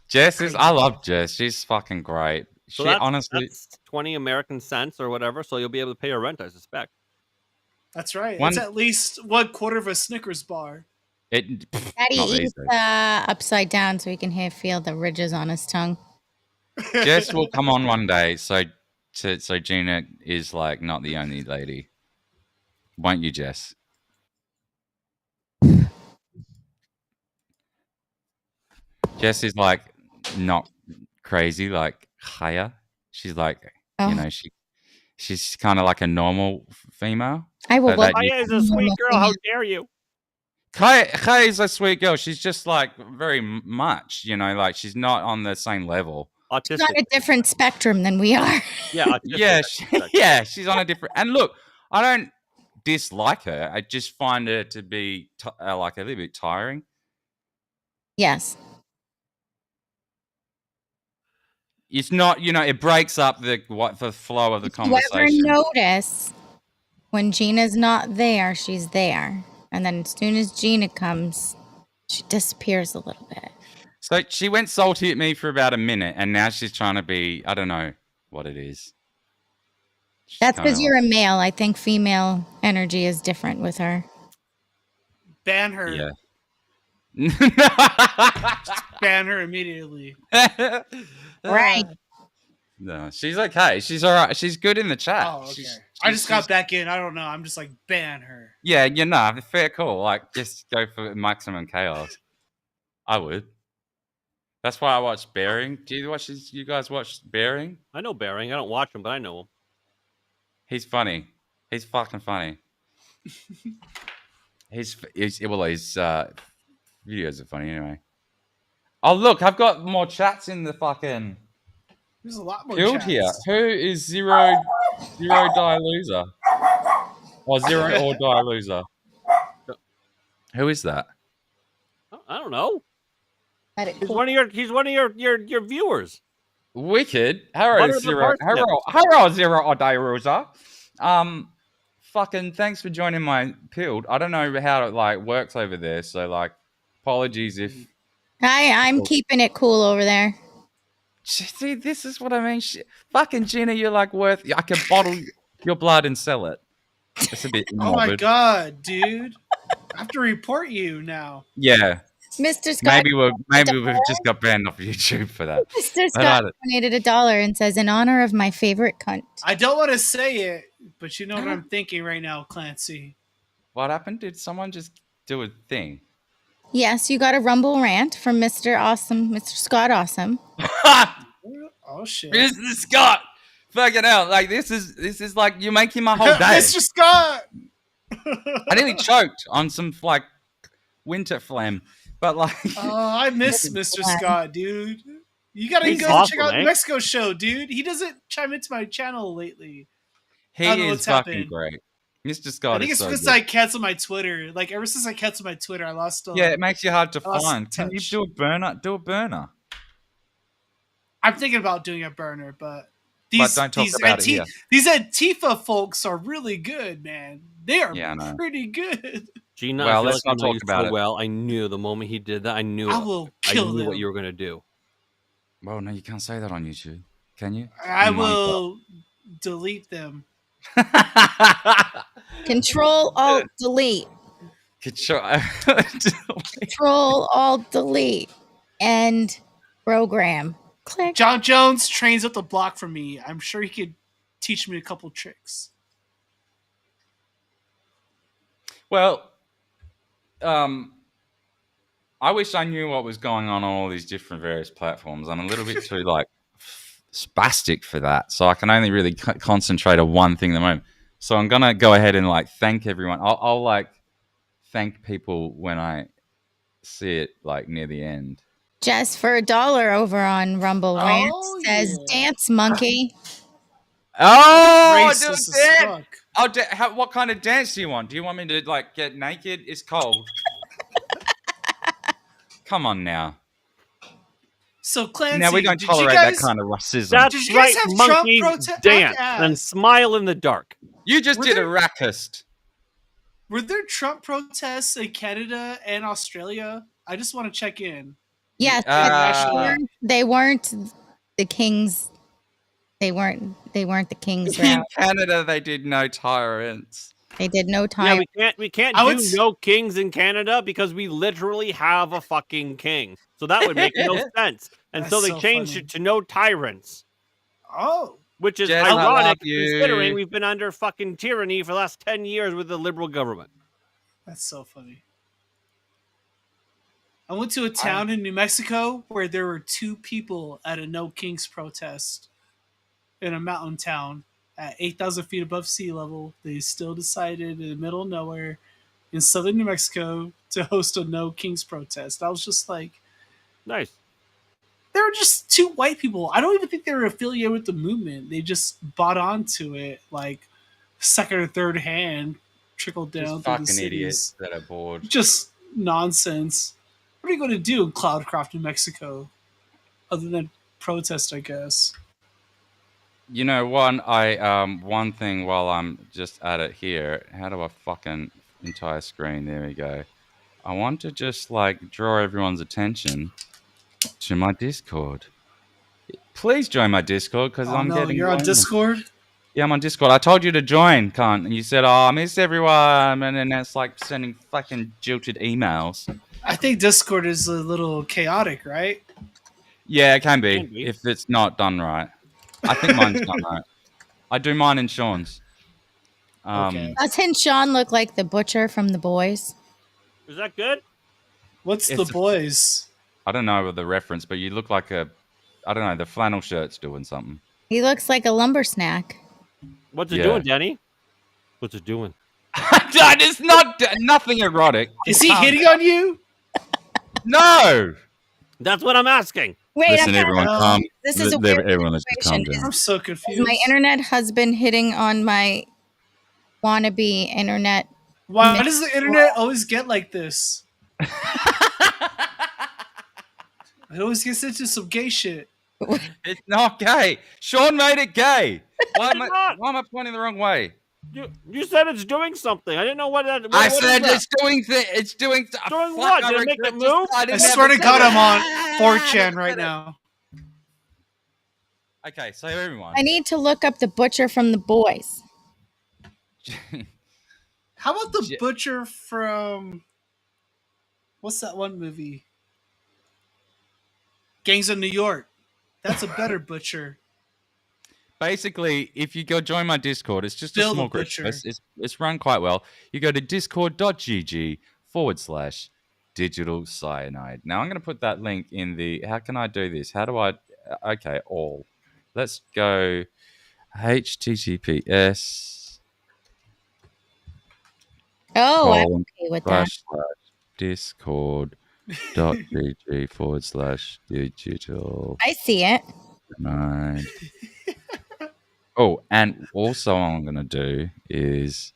A: Jess is. I love Jess. She's fucking great.
B: So
A: She
B: that's,
A: honestly.
B: that's 20 American cents or whatever. So you'll be able to pay your rent, I suspect.
D: That's right.
A: One-
D: It's at least 1/4 of a Snickers bar.
A: It.
C: Daddy
A: Not
C: eats
A: easy.
C: upside down so he can feel the ridges on his tongue.
A: Jess will come on one day, so Gina is like not the only lady. Won't you, Jess? Jess is like not crazy like Chaya. She's like
C: Oh.
A: you know she's kind of like a normal female.
C: I will
A: But
C: look.
A: that-
B: Aya is a sweet girl. How dare you?
A: Chaya is a sweet girl. She's just like very much, like she's not on the same level.
C: She's
B: Autistic.
C: on a different spectrum than we are.
B: Yeah, autistic.
A: Yeah, yeah, she's on a different. And look, I don't dislike her. I just find her to be like a little bit tiring.
C: Yes.
A: It's not, it breaks up the flow of the
C: If you ever
A: conversation.
C: notice when Gina's not there, she's there. And then as soon as Gina comes, she disappears a little bit.
A: So she went salty at me for about a minute, and now she's trying to be. I don't know what it is. She's
C: That's
A: kinda
C: because you're a male. I think female energy is different with her.
D: Ban her.
A: Yeah.
D: Ban her immediately.
C: Right.
A: No, she's okay. She's all right. She's good in the chat.
D: Oh, okay.
A: She's-
D: I just got
A: she's-
D: back in. I don't know. I'm just like, ban her.
A: Yeah, fair call. Like, just go for maximum chaos. I would. That's why I watch Bearing. Do you guys watch Bearing?
B: I know Bering. I don't watch him, but I know him.
A: He's funny. He's fucking funny. his videos are funny anyway. Oh look, I've got more chats in the fucking
D: There's a lot more
A: guild
D: chats.
A: here. Who is zero die loser? Or zero or die loser? Who is that?
B: I don't know.
C: Let it
B: He's
C: cool.
B: one of your viewers.
A: Wicked. Haro
B: Butter the
A: zero.
B: parsnip.
A: Haro zero or die loser. Fucking thanks for joining my guild. I don't know how it like works over there, so like apologies if.
C: I'm keeping it cool over there.
A: See, this is what I mean. Fucking Gina, you're like worth. I can bottle your blood and sell it. It's a bit
D: Oh my
A: morbid.
D: god, dude! I have to report you now.
A: Yeah,
C: Mr. Scott,
A: maybe we've just got banned off YouTube for that.
C: Mr.
A: But
C: Scott donated $1 and says, in honor of my favorite cunt.
D: I don't want to say it, but you know what I'm thinking right now, Clancy.
A: What happened? Did someone just do a thing?
C: Yes, you got a Rumble rant from Mr. Awesome, Mr. Scott Awesome.
D: Oh shit,
A: Mr. Scott, fucking hell! Like this is like you're making my whole day.
D: Mr. Scott.
A: I nearly choked on some like winter phlegm, but like
D: Oh, I miss Mr. Scott, dude. You gotta
B: He's
D: go
B: awesome,
D: check out
B: eh?
D: Mexico show, dude. He doesn't chime into my channel lately.
A: he
D: I don't know
A: is
D: what's
A: fucking
D: happened.
A: great. Mr.
D: I
A: Scott
D: think
A: is
D: it's
A: so
D: because
A: good.
D: I canceled my Twitter. Like ever since I canceled my Twitter, I lost.
A: Yeah, it makes you hard to
D: lost
A: find. Can you
D: touch.
A: do a burner? Do a burner.
D: I'm thinking about doing a burner, but these
A: don't talk
D: these
A: about it here.
D: these Antifa folks are really good, man. They are
A: Yeah, I know.
D: pretty good.
B: Gina,
A: Well,
B: I feel
A: let's
B: like
A: not
B: I know
A: talk
B: you
A: about
B: so
A: it.
B: well. I knew the moment he did that. I knew
D: I
B: it.
D: will
B: I
D: kill
B: knew
D: them.
B: what you were gonna do.
A: Well, no, you can't say that on YouTube, can you?
D: I
A: You might.
D: will delete them.
C: Control, Alt, Delete.
A: Control-
C: Control, Alt, Delete. End program. Click.
D: John Jones trains up the block for me. I'm sure he could teach me a couple tricks.
A: Well, I wish I knew what was going on all these different various platforms. I'm a little bit too like spastic for that, so I can only really concentrate on one thing at the moment. So I'm gonna go ahead and like thank everyone. I'll like thank people when I see it like near the end.
C: Jess for $1 over on Rumble Rant
D: Oh,
C: says,
D: yeah.
C: dance monkey.
A: Oh,
D: Racist
A: do a
D: as
A: dance.
D: fuck.
A: What kind of dance do you want? Do you want me to like get naked? It's cold. Come on now.
D: So Clancy,
A: Now we don't
D: did
A: tolerate
D: you guys,
A: that kind of racism.
B: That's
D: Did you guys
B: right,
D: have Trump
B: monkeys
D: protest- I have
B: dance
D: to
B: and
D: ask.
B: smile in the dark.
A: You just
D: Were
A: did a
D: there-
A: rackist.
D: Were there Trump protests in Canada and Australia? I just want to check in.
C: Yes, they weren't the kings. They weren't the kings
A: In
C: route.
A: Canada, they did no tyrants.
C: They did no
B: Yeah,
C: time.
B: we can't
D: I
B: do
D: would s-
B: no kings in Canada because we literally have a fucking king. So that would make no sense. And so
D: That's
B: they
D: so
B: changed
D: funny.
B: it to no tyrants,
D: Oh,
B: which is
A: Jess, I love
B: ironic
A: you.
B: considering we've been under fucking tyranny for the last 10 years with the liberal government.
D: that's so funny. I went to a town in New Mexico where there were 2 people at a No Kings protest in a mountain town at 8,000 feet above sea level. They still decided in the middle of nowhere in southern New Mexico to host a No Kings protest. I was just like,
B: Nice.
D: they were just 2 white people. I don't even think they were affiliated with the movement. They just bought onto it like second or third hand, trickled down
A: Just
D: through the
A: fucking
D: cities.
A: idiots that are bored.
D: Just nonsense. What are you going to do in Cloudcroft, New Mexico, other than protest? I guess.
A: You know, one thing while I'm just at it here. How do I fucking entire screen? There we go. I want to just like draw everyone's attention to my Discord. Please join my Discord because
D: Oh
A: I'm
D: no,
A: getting.
D: you're on
A: lonely.
D: Discord.
A: Yeah, I'm on Discord. I told you to join, cunt, and you said, "Oh, I miss everyone," and then that's like sending fucking jilted emails.
D: I think Discord is a little chaotic, right?
A: Yeah, it can be
B: Can be.
A: if it's not done right. I think mine's done right. I do mine and Sean's.
D: Okay.
C: Doesn't Sean look like the butcher from The Boys?
B: Is that good?
D: What's
A: It's
D: the boys?
A: I don't know the reference, but you look like a, I don't know, the flannel shirt's doing something.
C: He looks like a lumber snack.
B: What's it
A: Yeah.
B: doing, Danny? What's it doing?
A: It's not nothing erotic.
D: Is he hitting on you?
A: No.
B: That's what I'm asking.
C: Wait,
A: Listen,
C: I'm
A: everyone,
D: not-
A: calm.
C: This is a weird
A: Everyone, let's just calm
C: situation.
A: down.
D: I'm so
C: Is
D: confused.
C: my internet husband hitting on my wannabe internet?
D: Why does the internet always get like this? It always gets into some gay shit.
A: It's not gay. Sean made it gay. Why am
B: It's not.
A: why am I pointing the wrong way?
B: You said it's doing something. I didn't know what that.
A: I
B: what is
A: said
B: that?
A: it's doing it's doing.
B: Doing
A: fuck,
B: what?
A: I
B: Did it make
A: regret
B: it
A: just-
B: move?
A: I
D: I
A: didn't
D: swear to
A: have
D: God, I'm on
A: Ah,
D: 4chan right now.
A: Okay, so everyone.
C: I need to look up the butcher from The Boys.
D: How about the
A: J-
D: butcher from what's that one movie? Gangs of New York. That's a better butcher.
A: Basically, if you go join my Discord, it's just
D: Bill
A: a
D: the
A: small group.
D: Butcher.
A: It's run quite well. You go to discord.gg/digital cyanide. Now I'm going to put that link in the. How can I do this? How do I? Okay, all. Let's go. HTTPS.
C: Oh, I'm
A: colon
C: okay with that.
A: / discord.gg/digital
C: I see it.
A: cyanide. Oh, and also what I'm going to do is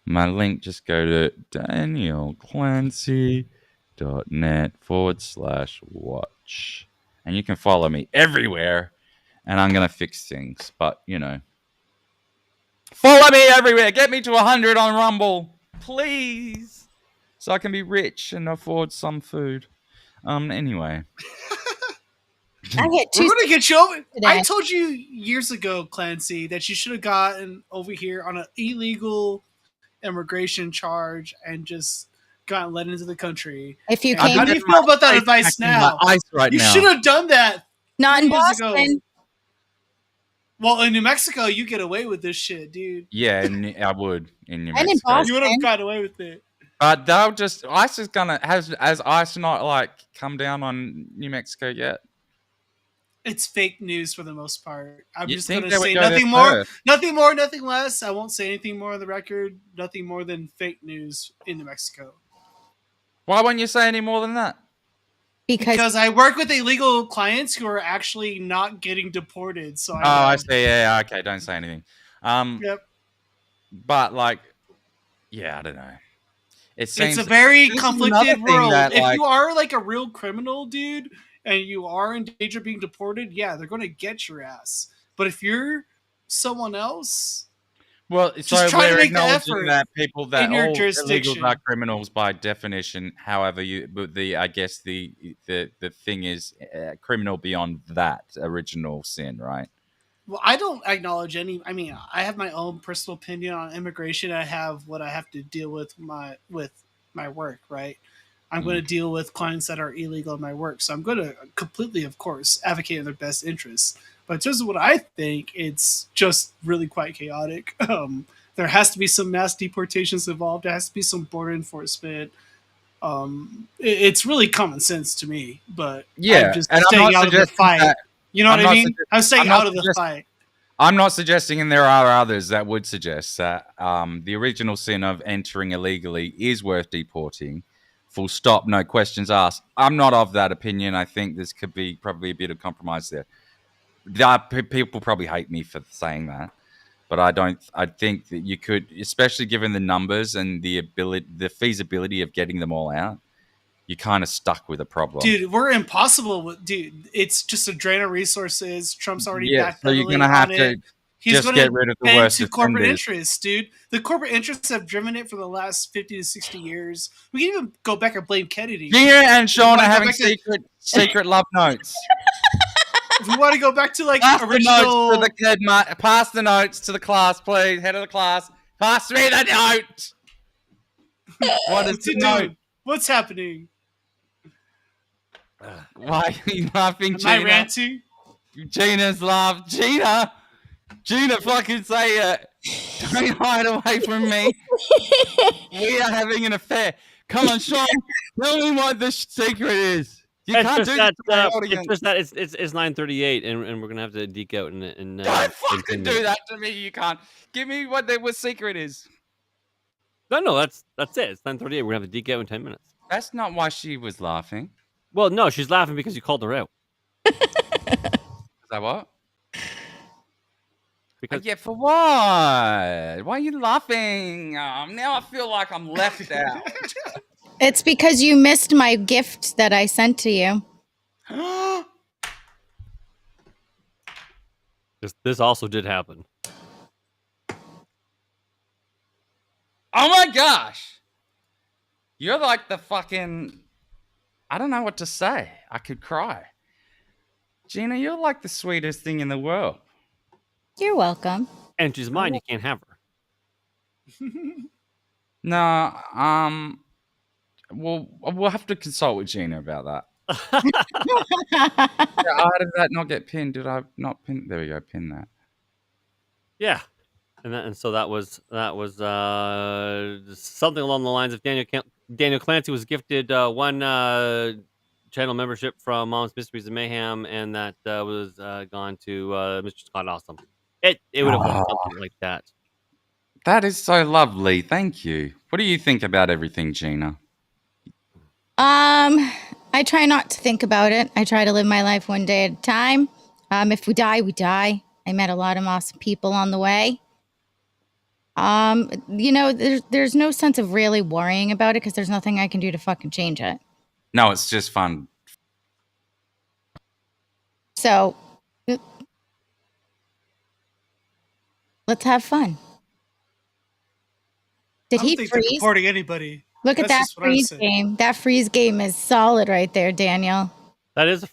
A: my link, just go to danielclancy.net/watch. And you can follow me everywhere. And I'm going to fix things. But, you know. Follow me everywhere. Get me to 100 on Rumble. Please. So I can be rich and afford some food. Anyway.
C: I hit
D: We're
C: 2
D: gonna get you over.
C: today.
D: I told you years ago, Clancy, that you should have gotten over here on an illegal immigration charge and just gotten let into the country.
C: if you
D: And
C: came,
D: how do you feel about that advice now?
A: Ice right
D: You
A: now.
D: should have done that.
C: not in
D: years ago.
C: Boston.
D: Well, in New Mexico, you get away with this shit, dude.
A: Yeah, I would in New
C: And in
A: Mexico.
C: Boston.
D: You would have gotten away with it.
A: But they'll just ICE is gonna has ICE not like come down on New Mexico yet?
D: It's fake news for the most part. I'm
A: You'd
D: just
A: think
D: gonna
A: they would
D: say
A: go there
D: nothing more,
A: first.
D: nothing more, nothing less. I won't say anything more on the record. Nothing more than fake news in New Mexico.
A: Why won't you say any more than that?
D: Because I work with illegal clients who are actually not getting deported. So
A: I see. Yeah, okay. Don't say anything.
D: Yep.
A: But like, yeah, I don't know. It seems
D: It's a very
A: this is another
D: conflicted
A: thing
D: world.
A: that,
D: If
A: like,
D: you are like a real criminal, dude, and you are in danger of being deported, yeah, they're going to get your ass. But if you're someone else,
A: well,
D: just
A: so
D: try to
A: we're
D: make the
A: acknowledging
D: effort
A: that people that
D: in your
A: all illegals are
D: jurisdiction.
A: criminals by definition. However, but I guess the thing is criminal beyond that original sin, right?
D: Well, I don't acknowledge any. I mean, I have my own personal opinion on immigration. I have what I have to deal with my work, right? I'm going to deal with clients that are illegal in my work, so I'm going to completely, of course, advocate in their best interests. But in terms of what I think, it's just really quite chaotic. There has to be some mass deportations involved. There has to be some border enforcement. It's really common sense to me, but I'm
A: Yeah,
D: just
A: and I'm
D: staying
A: not
D: out of the
A: suggesting
D: fight.
A: that.
D: You know
A: I'm
D: what I
A: not
D: mean?
A: suggesting.
D: I'm staying
A: I'm not
D: out of the
A: suggesting.
D: fight.
A: I'm not suggesting, and there are others that would suggest that the original sin of entering illegally is worth deporting. Full stop, no questions asked. I'm not of that opinion. I think this could be probably a bit of compromise there. People probably hate me for saying that, but I don't. I think that you could, especially given the numbers and the feasibility of getting them all out, you're kind of stuck with a problem.
D: Dude, we're impossible. Dude, it's just a drain of resources. Trump's already
A: Yeah, so you're
D: backpedaling
A: gonna have
D: on
A: to
D: it. He's
A: just
D: going
A: get
D: to
A: rid of the
D: bend
A: worst
D: to corporate
A: offenders.
D: interests, dude. The corporate interests have driven it for the last 50 to 60 years. We can even go back and blame Kennedy.
A: Gina and Sean
D: wanna
A: are
D: go
A: having
D: back to-
A: secret love notes.
D: If we want to go back to like
A: Pass the
D: original,
A: notes to the kid, pass the notes to the class, please. Head of the class, pass me the note. What is
D: What's
A: the
D: he
A: note?
D: doing? What's happening?
A: Why are you laughing,
D: Am I
A: Gina?
D: ranting?
A: Gina's laugh. Gina, fucking say it. Don't hide away from me. We are having an affair. Come on, Sean. Tell me what the secret is. You
B: It's
A: can't
B: just
A: do
B: that,
A: this to my
B: it's
A: audience.
B: just that it's 9:38, and we're gonna have to deke out in
A: Don't fucking do that to me. You can't. Give me what the secret is.
B: No, that's it. It's 9:38. We're gonna have to deke out in 10 minutes.
A: That's not why she was laughing.
B: Well, no, she's laughing because you called her out.
A: Is that what?
B: Because
A: Yeah, for what? Why are you laughing? Now I feel like I'm left out.
C: It's because you missed my gift that I sent to you.
B: this also did happen.
A: Oh my gosh! You're like the fucking... I don't know what to say. I could cry. Gina, you're like the sweetest thing in the world.
C: You're welcome.
B: And she's mine. You can't have her.
A: No, we'll have to consult with Gina about that. Yeah, how did that not get pinned? Did I not pin? There we go, pin that.
B: Yeah, and so that was something along the lines of Daniel Clancy was gifted one channel membership from Mom's Mysteries and Mayhem, and that was gone to Mr. Scott Awesome. It would have been something like that.
A: That is so lovely. Thank you. What do you think about everything, Gina?
C: I try not to think about it. I try to live my life one day at a time. If we die, we die. I met a lot of awesome people on the way. There's no sense of really worrying about it because there's nothing I can do to fucking change it.
A: No, it's just fun.
C: So let's have fun. Did
D: I don't
C: he
D: think they're
C: freeze?
D: deporting anybody.
C: Look at
D: That's
C: that
D: just what I'm
C: freeze
D: saying.
C: game. That freeze game is solid right there, Daniel.
B: That is a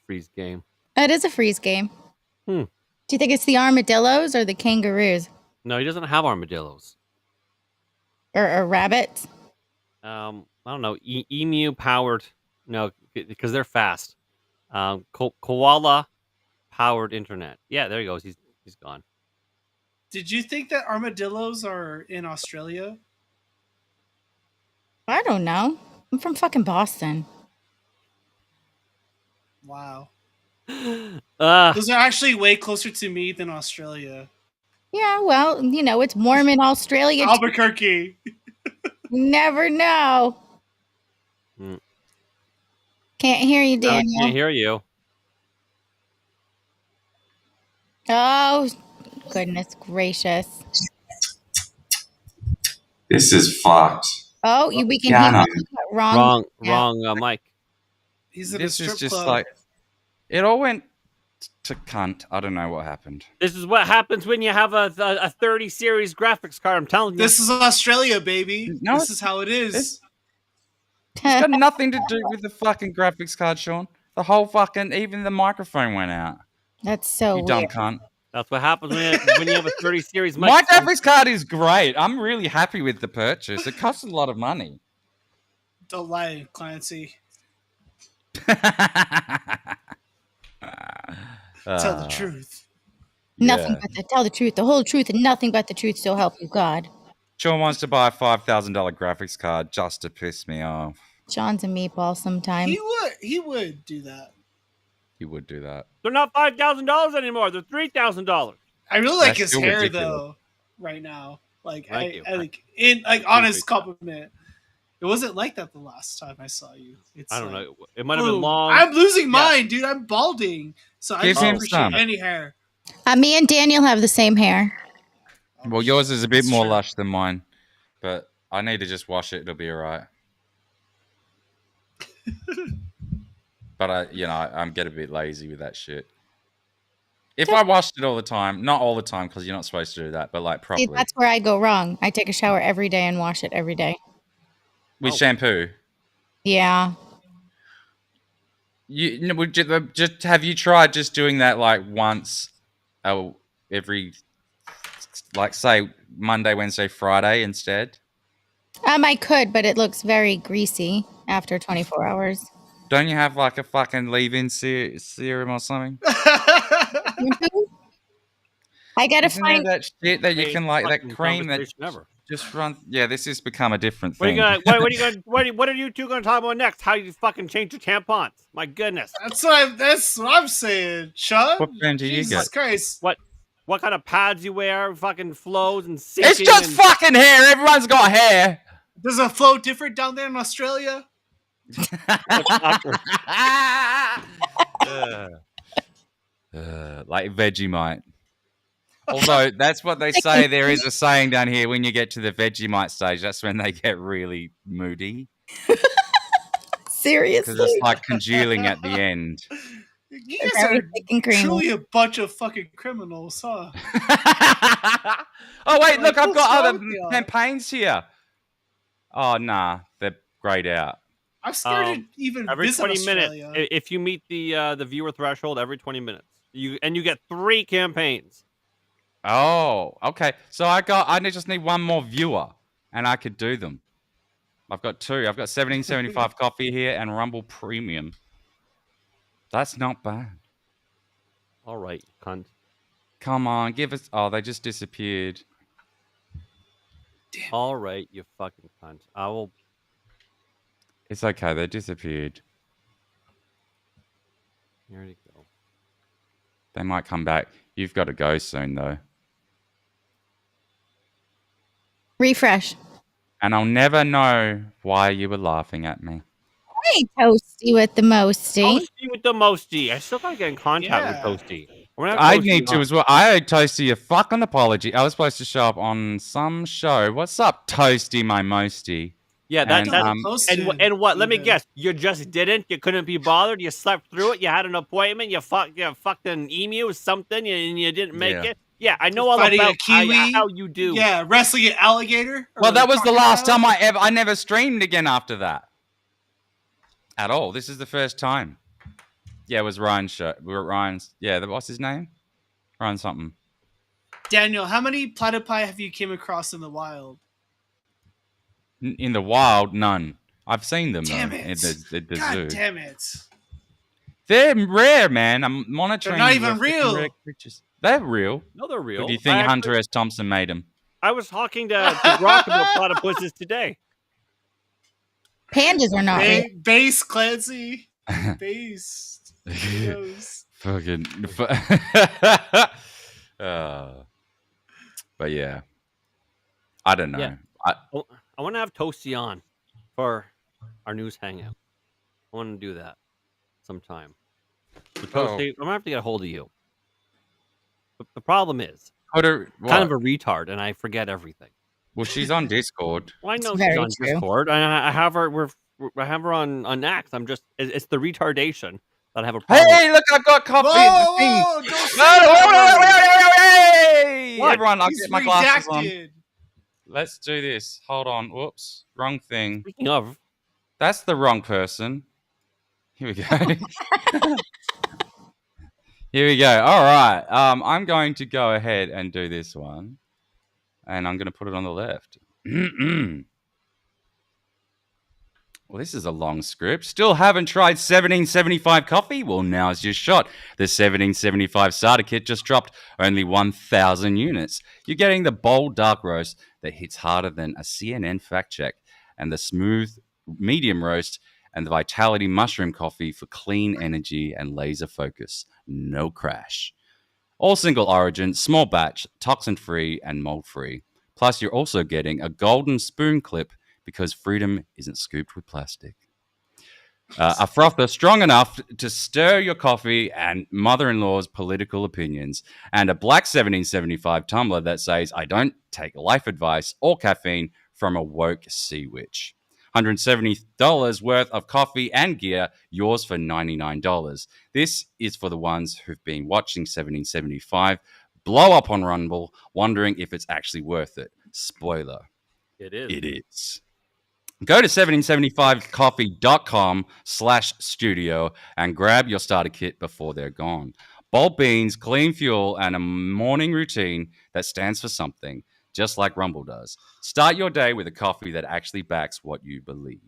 B: freeze game.
C: That is a freeze game.
B: Hmm.
C: Do you think it's the armadillos or the kangaroos
B: No, he doesn't have armadillos.
C: or rabbits?
B: I don't know. Emu powered. No, because they're fast. Koala powered internet. Yeah, there he goes. He's gone.
D: Did you think that armadillos are in Australia?
C: I don't know. I'm from fucking Boston.
D: Wow.
B: Ah,
D: Those are actually way closer to me than Australia.
C: Yeah, well, it's warm in Australia.
D: Albuquerque.
C: You never know.
B: Hmm.
C: Can't hear you,
B: I
C: Daniel.
B: can't hear you.
C: Oh, goodness gracious.
A: This is fucked.
C: Oh, we can
A: Ghana.
C: hear you, but wrong.
B: Wrong, Mike.
D: He's in a
A: This
D: strip
A: is just
D: club.
A: like it all went to cunt. I don't know what happened.
B: This is what happens when you have a 30 series graphics card. I'm telling you.
D: This is Australia, baby.
A: No,
D: This is how it is.
A: it's got nothing to do with the fucking graphics card, Sean. The whole fucking even the microphone went out.
C: That's so
A: You dumb
C: weird.
A: cunt.
B: That's what happens when you have a 30 series
A: My
B: mic.
A: graphics card is great. I'm really happy with the purchase. It costs a lot of money.
D: Don't lie, Clancy. Tell the truth.
C: Nothing
A: Yeah.
C: but the tell the truth, the whole truth, and nothing but the truth. So help you God.
A: Sean wants to buy a $5,000 graphics card just to piss me off.
C: Sean's a meatball sometimes.
D: He would do that.
A: He would do that.
B: They're not $5,000 anymore. They're $3,000.
D: I really like
A: That's
D: his
A: still
D: hair
A: ridiculous.
D: though. Right now, like
B: Thank you.
D: I like in like honest
B: Appreciate that.
D: compliment. It wasn't like that the last time I saw you. It's
B: I don't
D: like,
B: know. It might have been
D: boom.
B: long.
D: I'm losing mine, dude. I'm balding, so I
A: Give
D: don't
A: him
D: appreciate
A: some.
D: any hair.
C: Me and Daniel have the same hair.
A: Well, yours is a bit
D: It's
A: more
D: true.
A: lush than mine, but I need to just wash it. It'll be all right. But I'm get a bit lazy with that shit. If I washed it all the time, not all the time because you're not supposed to do that, but like
C: See,
A: properly
C: that's where I go wrong. I take a shower every day and wash it every day.
A: with
B: Oh.
A: shampoo.
C: Yeah.
A: Just have you tried just doing that like once, every, like say Monday, Wednesday, Friday instead?
C: I could, but it looks very greasy after 24 hours.
A: Don't you have like a fucking leave-in serum or something?
C: I gotta
A: Isn't there
C: find.
A: that shit that you
B: Hey,
A: can like that
B: fucking
A: cream that
B: conversation ever.
A: just run? Yeah, this has become a different
B: What are
A: thing.
B: you gonna? What are you two gonna talk about next? How you fucking change your tampons? My goodness.
D: That's what I'm saying, Sean.
A: What brand do you
D: Jesus
A: get?
D: Christ.
B: What kind of pads you wear? Fucking flows and
A: It's
B: sinking
A: just
B: and-
A: fucking hair. Everyone's got hair.
D: Does it flow different down there in Australia?
A: Like Vegemite. Although that's what they say. There is a saying down here: when you get to the Vegemite stage, that's when they get really moody because
C: Seriously.
A: it's like congealing at the end.
D: You
C: They're
D: guys
C: very
D: are
C: thick and creamy.
D: truly a bunch of fucking criminals, huh?
A: Oh wait, look,
D: Like,
A: I've got
D: what's
A: other
D: wrong with y'all?
A: campaigns here. Oh nah, they're grayed out.
D: I'm scared to even
B: every
D: visit
B: 20
D: Australia.
B: minutes. If you meet the viewer threshold every 20 minutes, you get 3 campaigns.
A: Oh, okay. So I just need one more viewer, and I could do them. I've got 2. I've got 1775 coffee here and Rumble Premium. That's not bad.
B: All right, cunt.
A: Come on, give us. Oh, they just disappeared.
B: All right, you fucking cunt. I will.
A: It's okay. They disappeared.
B: Here you go.
A: They might come back. You've got to go soon, though.
C: Refresh.
A: And I'll never know why you were laughing at me.
C: Hey, Toasty with the mosty.
B: Toasty with the mosty. I still gotta get in contact
D: Yeah.
B: with Toasty. I'm gonna have
A: I
B: Toasty
A: need to
B: on.
A: as well. I owe Toasty a fucking apology. I was supposed to show up on some show. What's up, Toasty, my mosty?
B: Yeah, that,
A: And,
B: that and what? Let me
D: even.
B: guess. You just didn't. You couldn't be bothered. You slept through it. You had an appointment. You fucked an emu or something, and you didn't make
A: Yeah.
B: it. Yeah, I know all
D: Fighting a
B: about
D: kiwi?
B: how you do.
D: Yeah, wrestling an alligator.
A: Well, that was the last
D: crocodile.
A: time I never streamed again after that. At all. This is the first time. Yeah, it was Ryan's show. We were at Ryan's. Yeah, what's his name? Ryan something.
D: Daniel, how many platypi have you came across in the wild?
A: In the wild, none. I've seen them
D: Damn
A: though,
D: it.
A: at the
D: God
A: zoo.
D: damn it.
A: They're rare, man. I'm monitoring.
D: They're not even
A: the freaking
D: real.
A: rare creatures. They're real.
B: No, they're real.
A: Or do you think
B: I
A: Hunter
B: actually-
A: S. Thompson made them?
B: I was talking to Brock about platypuses today.
C: Pandas are not real.
D: Base Clancy. Base. Yes.
A: Fucking. But yeah, I don't know.
B: Yeah. I want to have Toasty on for our news hangout. I want to do that sometime. So Toasty, I'm gonna have to get a hold of you. But the problem is,
A: What?
B: kind of a retard, and I forget everything.
A: Well, she's on Discord.
B: Well, I
C: It's
B: know she's
C: very
B: on
C: true.
B: Discord. I have her. I have her on Axe. I'm just. It's the retardation that I have a problem.
A: Hey, look, I've got coffee
D: Whoa,
A: in the thing.
D: whoa, don't say
A: No,
D: that word.
A: hey!
B: What?
A: Everyone, I'll
D: He's
A: get my glasses on.
D: redacted.
A: Let's do this. Hold on. Whoops. Wrong thing.
B: Speaking of,
A: That's the wrong person. Here we go. Here we go. All right. I'm going to go ahead and do this one. And I'm going to put it on the left. Well, this is a long script. Still haven't tried 1775 coffee? Well, now's your shot. The 1775 starter kit just dropped only 1,000 units. You're getting the bold dark roast that hits harder than a CNN fact check, and the smooth medium roast and the Vitality mushroom coffee for clean energy and laser focus. No crash. All single origin, small batch, toxin free, and mold free. Plus, you're also getting a golden spoon clip because freedom isn't scooped with plastic. A frother strong enough to stir your coffee and mother-in-law's political opinions, and a black 1775 tumbler that says, I don't take life advice or caffeine from a woke sea witch. $170 worth of coffee and gear, yours for $99. This is for the ones who've been watching 1775 blow up on Rumble, wondering if it's actually worth it. Spoiler.
B: it is.
A: It is. Go to 1775coffee.com/studio and grab your starter kit before they're gone. Bold beans, clean fuel, and a morning routine that stands for something, just like Rumble does. Start your day with a coffee that actually backs what you believe.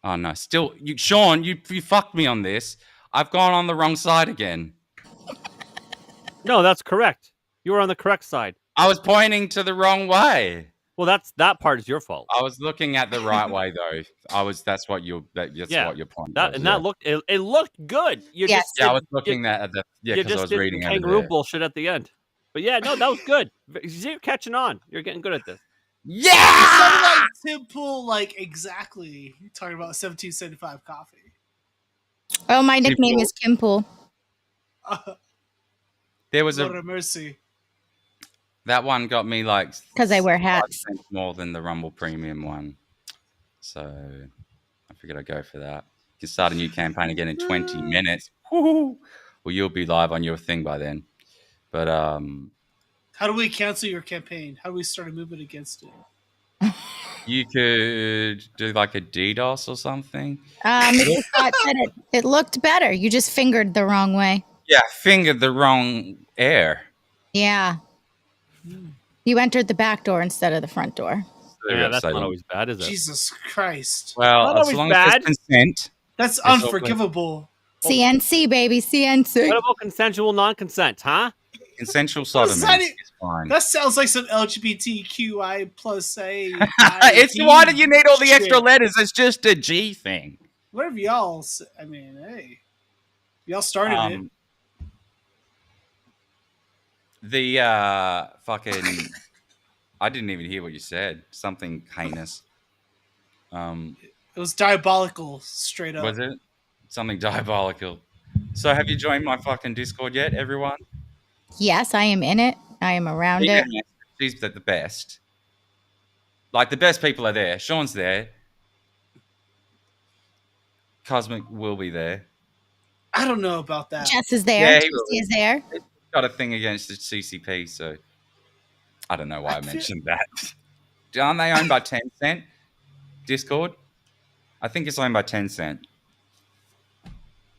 A: Oh no, still, Sean, you fucked me on this. I've gone on the wrong side again.
B: No, that's correct. You were on the correct side.
A: I was pointing to the wrong way.
B: Well, that part is your fault.
A: I was looking at the right way though. That's what your point
B: That
A: was.
B: and that looked it looked good. You
C: Yes.
B: just
A: Yeah, I
B: did-
A: was looking at the
B: you
A: because I
B: just
A: was
B: did
A: reading
B: some
A: over
B: kangaroo
A: there.
B: bullshit at the end. But yeah, no, that was good. You're catching on. You're getting good at this.
D: You
A: Yeah.
D: sounded like Tim Pool, like exactly. You're talking about 1775 coffee.
C: Oh, my nickname is Kim Pool.
A: There was
D: Lord
A: a
D: of mercy.
A: that one got me like
C: 'Cause I wear hats.
A: 5 cents more than the Rumble Premium one, so I figured I'd go for that. You can start a new campaign again in 20 minutes. Woo-hoo. Well, you'll be live on your thing by then. But
D: How do we cancel your campaign? How do we start a movement against it?
A: you could do like a DDoS or something.
C: It just thought that it looked better. You just fingered the wrong way.
A: Yeah, fingered the wrong air.
C: Yeah. You entered the back door instead of the front door.
B: Yeah, that's
A: So-
B: not always bad, is it?
D: Jesus Christ.
A: well,
B: Not
A: as
B: always
A: long
B: bad.
A: as there's consent.
D: That's
A: all good.
D: unforgivable.
C: CNC, baby. CNC.
B: What about consensual non-consent, huh?
A: Consensual
D: What does
A: sodomy
D: that
A: is fine.
D: That sounds like some LGBTQI plus A.
A: It's why do you need all the extra
D: shit.
A: letters? It's just a G thing.
D: Whatever y'all say, I mean, hey. Y'all started it.
A: The fucking I didn't even hear what you said. Something heinous.
D: It was diabolical, straight up.
A: Was it? Something diabolical. So have you joined my fucking Discord yet, everyone?
C: Yes, I am in it. I am around it.
A: She's the best. Like the best people are there. Sean's there. Cosmic will be there.
D: I don't know about that.
C: Jess is there.
A: Yeah, he
C: Jesse
A: will.
C: is there.
A: Got a thing against the CCP, so I don't know why I
D: I feel-
A: mentioned that. Aren't they owned by Tencent? Discord? I think it's owned by Tencent.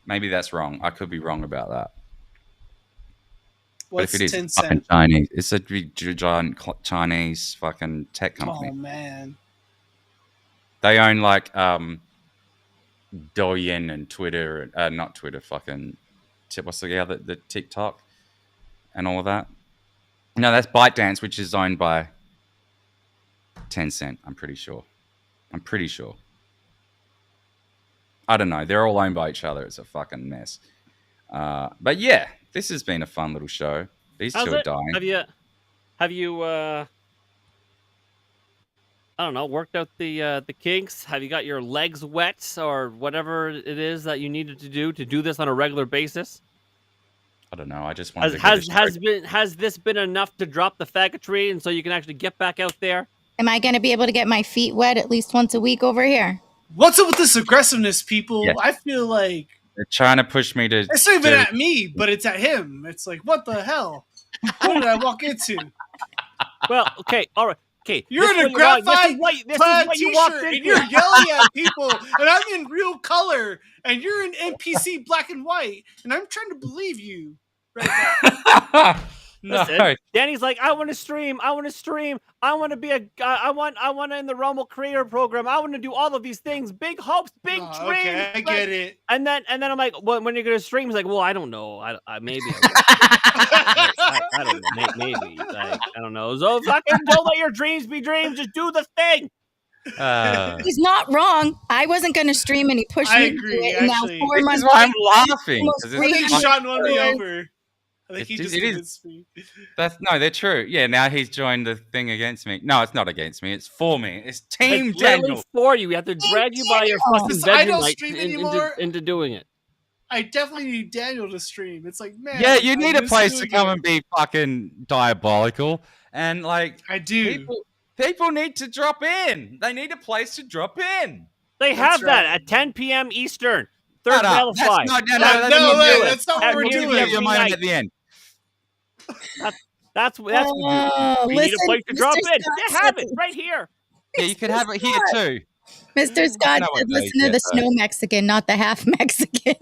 A: Maybe that's wrong. I could be wrong about that.
D: What's
A: but if it is,
D: 10
A: it's fucking
D: cent?
A: Chinese. It's a giant Chinese fucking tech company.
D: Oh, man.
A: They own like Douyin and Twitter, not Twitter, fucking what's the other, the TikTok and all of that. No, that's ByteDance, which is owned by Tencent. I'm pretty sure. I don't know. They're all owned by each other. It's a fucking mess. But yeah, this has been a fun little show. These
B: How's
A: two are
B: it?
A: dying.
B: Have you I don't know, worked out the kinks? Have you got your legs wet or whatever it is that you needed to do this on a regular basis?
A: I don't know. I just wanted
B: Has this been enough to drop the faggotry, and so you can actually get back out there?
C: Am I going to be able to get my feet wet at least once a week over here?
D: What's up with this aggressiveness, people?
A: Yeah.
D: I feel like
A: They're trying to push me to.
D: it's not even at me, but it's at him. It's like, what the hell? What did I walk into?
B: Well, okay, all right, okay.
D: You're
B: this
D: in a
B: is what you-
D: graphite
B: this is
D: plaid
B: what you walked
D: t-shirt, and
B: into.
D: you're yelling at people, and I'm in real color, and you're in NPC black and white, and I'm trying to believe you right now.
A: No.
B: Listen, Danny's like, I want to stream. I want to stream. I want to be I want to in the Rumble Creator Program. I want to do all of these things. Big hopes, big dreams.
D: Okay, I get it.
B: And then I'm like, well, when are you gonna stream? He's like, well, I don't know. I maybe. I don't know. Maybe. Like, I don't know. So fucking don't let your dreams be dreams. Just do the thing.
C: He's not wrong. I wasn't going to stream and he pushed
D: I
C: me
D: agree,
C: to it. And now
D: actually.
C: 4
A: This
C: months
A: is why I'm
C: later,
A: laughing. 'cause
C: almost
D: I
A: it's
D: think
A: like-
D: Sean won me over. I think he
A: It-
D: just
A: it is.
D: convinced me.
A: No, they're true. Yeah, now he's joined the thing against me. No, it's not against me. It's for me. It's Team
B: It's literally
A: Daniel.
B: for you. We have to drag you by your fucking
D: Listen, I don't
B: Vegemite
D: stream anymore.
B: into doing it.
D: I definitely need Daniel to stream. It's like, man.
A: Yeah, you
D: I
A: need a
D: miss
A: place to
D: doing
A: come
D: it.
A: and be fucking diabolical. And like
D: I do.
A: people need to drop in. They need a place to drop in.
B: They
D: That's
B: have that
D: right.
B: at 10 p.m. Eastern. Third
A: Shut up.
B: Valify.
A: No,
D: No,
A: that's
D: no,
A: what
D: wait,
A: you do.
D: that's not what
B: At
D: we're
B: noon
D: doing.
B: every
A: Your moment
B: night.
A: at the end.
B: That's what we do. We need a place to drop in. They have it right here.
A: Yeah, you could have it here too.
C: Mr. Scott
A: know what
C: said,
A: they
C: listen to
A: get,
C: the
A: though.
C: snow Mexican, not the half Mexican.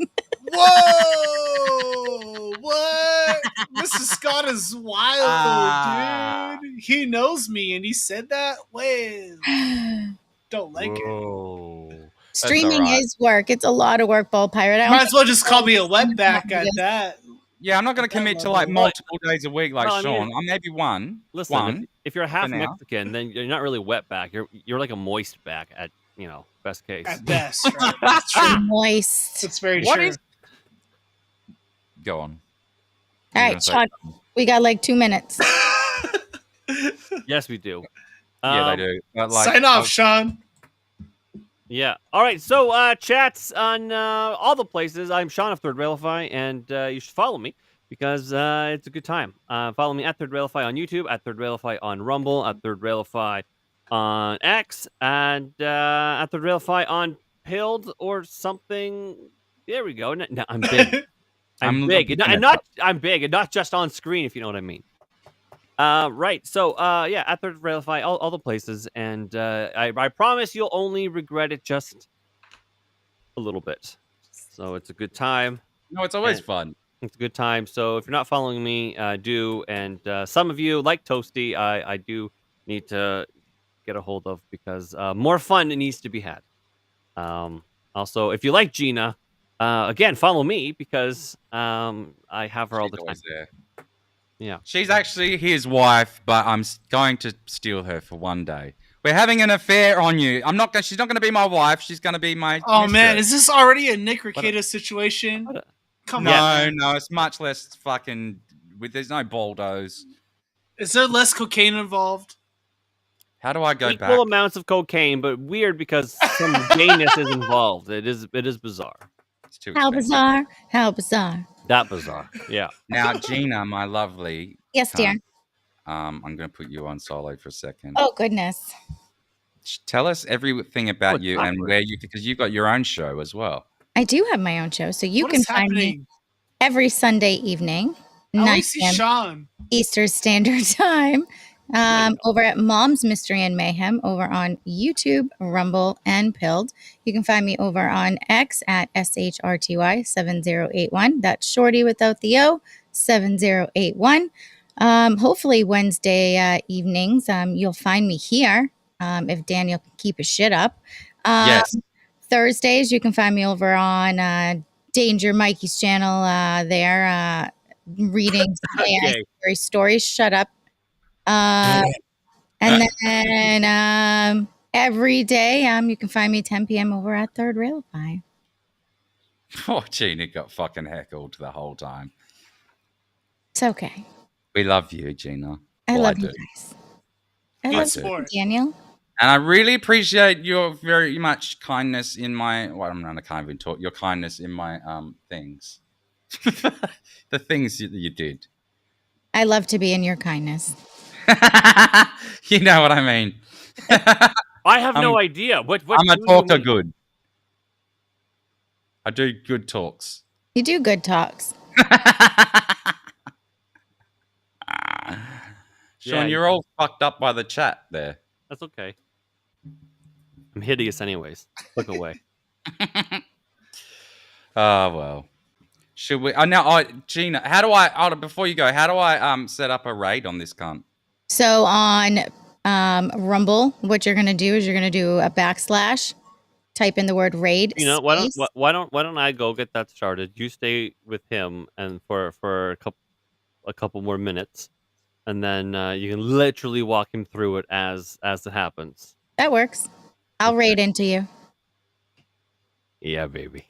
D: Whoa! What? Mrs. Scott is wild,
A: Ah.
D: dude. He knows me, and he said that. Well, don't like it.
A: Whoa.
C: Streaming
A: alright.
C: is work. It's a lot of work, Ball Pirate. I
D: Might
C: don't
D: as well just call me a wetback at that.
A: Yeah, I'm not going to commit to like multiple days a week like
B: Well, I
A: Sean.
B: mean,
A: I'm maybe one.
B: Listen,
A: One.
B: if you're half
A: for now.
B: Mexican, then you're not really wet back. You're like a moist back at best case.
D: At best, right? That's true.
C: moist.
D: That's very
A: What
D: true.
A: is- Go on.
C: All right, Sean, we got like 2 minutes.
B: Yes, we do.
A: Yeah, they do. But, like,
D: Sign off, Sean.
B: Yeah. All right. So, chats on all the places. I'm Sean of Third Railify, and you should follow me because it's a good time. Follow me at Third Railify on YouTube, at Third Railify on Rumble, at Third Railify on X, and at Third Railify on Pilled or something. There we go. No, I'm big. I'm big, I'm big, and not just on screen, if you know what I mean. Right. So, yeah, at Third Railify, all the places, and I promise you'll only regret it just a little bit. So it's a good time.
A: No, it's always
B: And-
A: fun.
B: It's a good time. So if you're not following me, do. And some of you, like Toasty, I do need to get a hold of because more fun needs to be had. Also, if you like Gina, again, follow me because I have her all the
A: She's
B: time.
A: always there.
B: Yeah.
A: She's actually his wife, but I'm going to steal her for one day. We're having an affair on you. She's not going to be my wife. She's going to be my.
D: Oh man,
A: mistress.
D: is this already a Nick Rekieta situation?
B: what a-
D: Come
A: No,
D: on.
A: no, it's much less fucking. There's no baldos.
D: Is there less cocaine involved?
A: How do I go
B: Equal
A: back?
B: amounts of cocaine, but weird because some gayness is involved. It is bizarre.
A: It's too
C: How
A: expensive.
C: bizarre. How bizarre.
B: That bizarre. Yeah.
A: Now, Gina, my lovely,
C: Yes, dear.
A: I'm going to put you on solo for a second.
C: Oh, goodness.
A: Tell us everything about
B: it's
A: you and
B: awkward.
A: where you, because you've got your own show as well.
C: I do have my own show, so you
D: What
C: can
D: is
C: find me
D: happening?
C: every Sunday evening,
D: I only
C: 9
D: see
C: p.m.
D: Sean.
C: Eastern Standard Time, over at Mom's Mystery and Mayhem over on YouTube, Rumble, and Pilled. You can find me over on X at SHRTY7081. That's Shorty without the O, 7081. Hopefully Wednesday evenings, you'll find me here if Daniel can keep his shit up.
A: Yes.
C: Thursdays, you can find me over on Danger Mikey's channel there, reading some AI scary stories. Shut up. And then every day, you can find me 10 p.m. over at Third Railify.
A: Oh, Gina got fucking heckled the whole time.
C: It's okay.
A: We love you, Gina.
C: I
A: Well,
C: love
A: do.
C: you guys. I
D: Good
C: love you,
D: sport.
C: Daniel.
A: And I really appreciate your very much kindness in my. Well, I can't even talk. Your kindness in my things. The things you did.
C: I love to be in your kindness.
A: You know what I mean.
B: I have no idea. What
A: I'm a
B: do you
A: talker
B: mean?
A: good. I do good talks.
C: You do good talks.
A: Sean,
B: Yeah,
A: you're all fucked up by the chat there.
B: That's okay. I'm hideous, anyways. Look away.
A: Oh well. Should we? Now, Gina, how do I? Before you go, how do I set up a raid on this cunt?
C: So on Rumble, what you're gonna do is you're gonna do a /, type in the word raid.
B: You know, why
C: space.
B: don't I go get that started? You stay with him and for a couple more minutes, and then you can literally walk him through it as it happens.
C: That works. I'll raid into you.
B: Yeah, baby.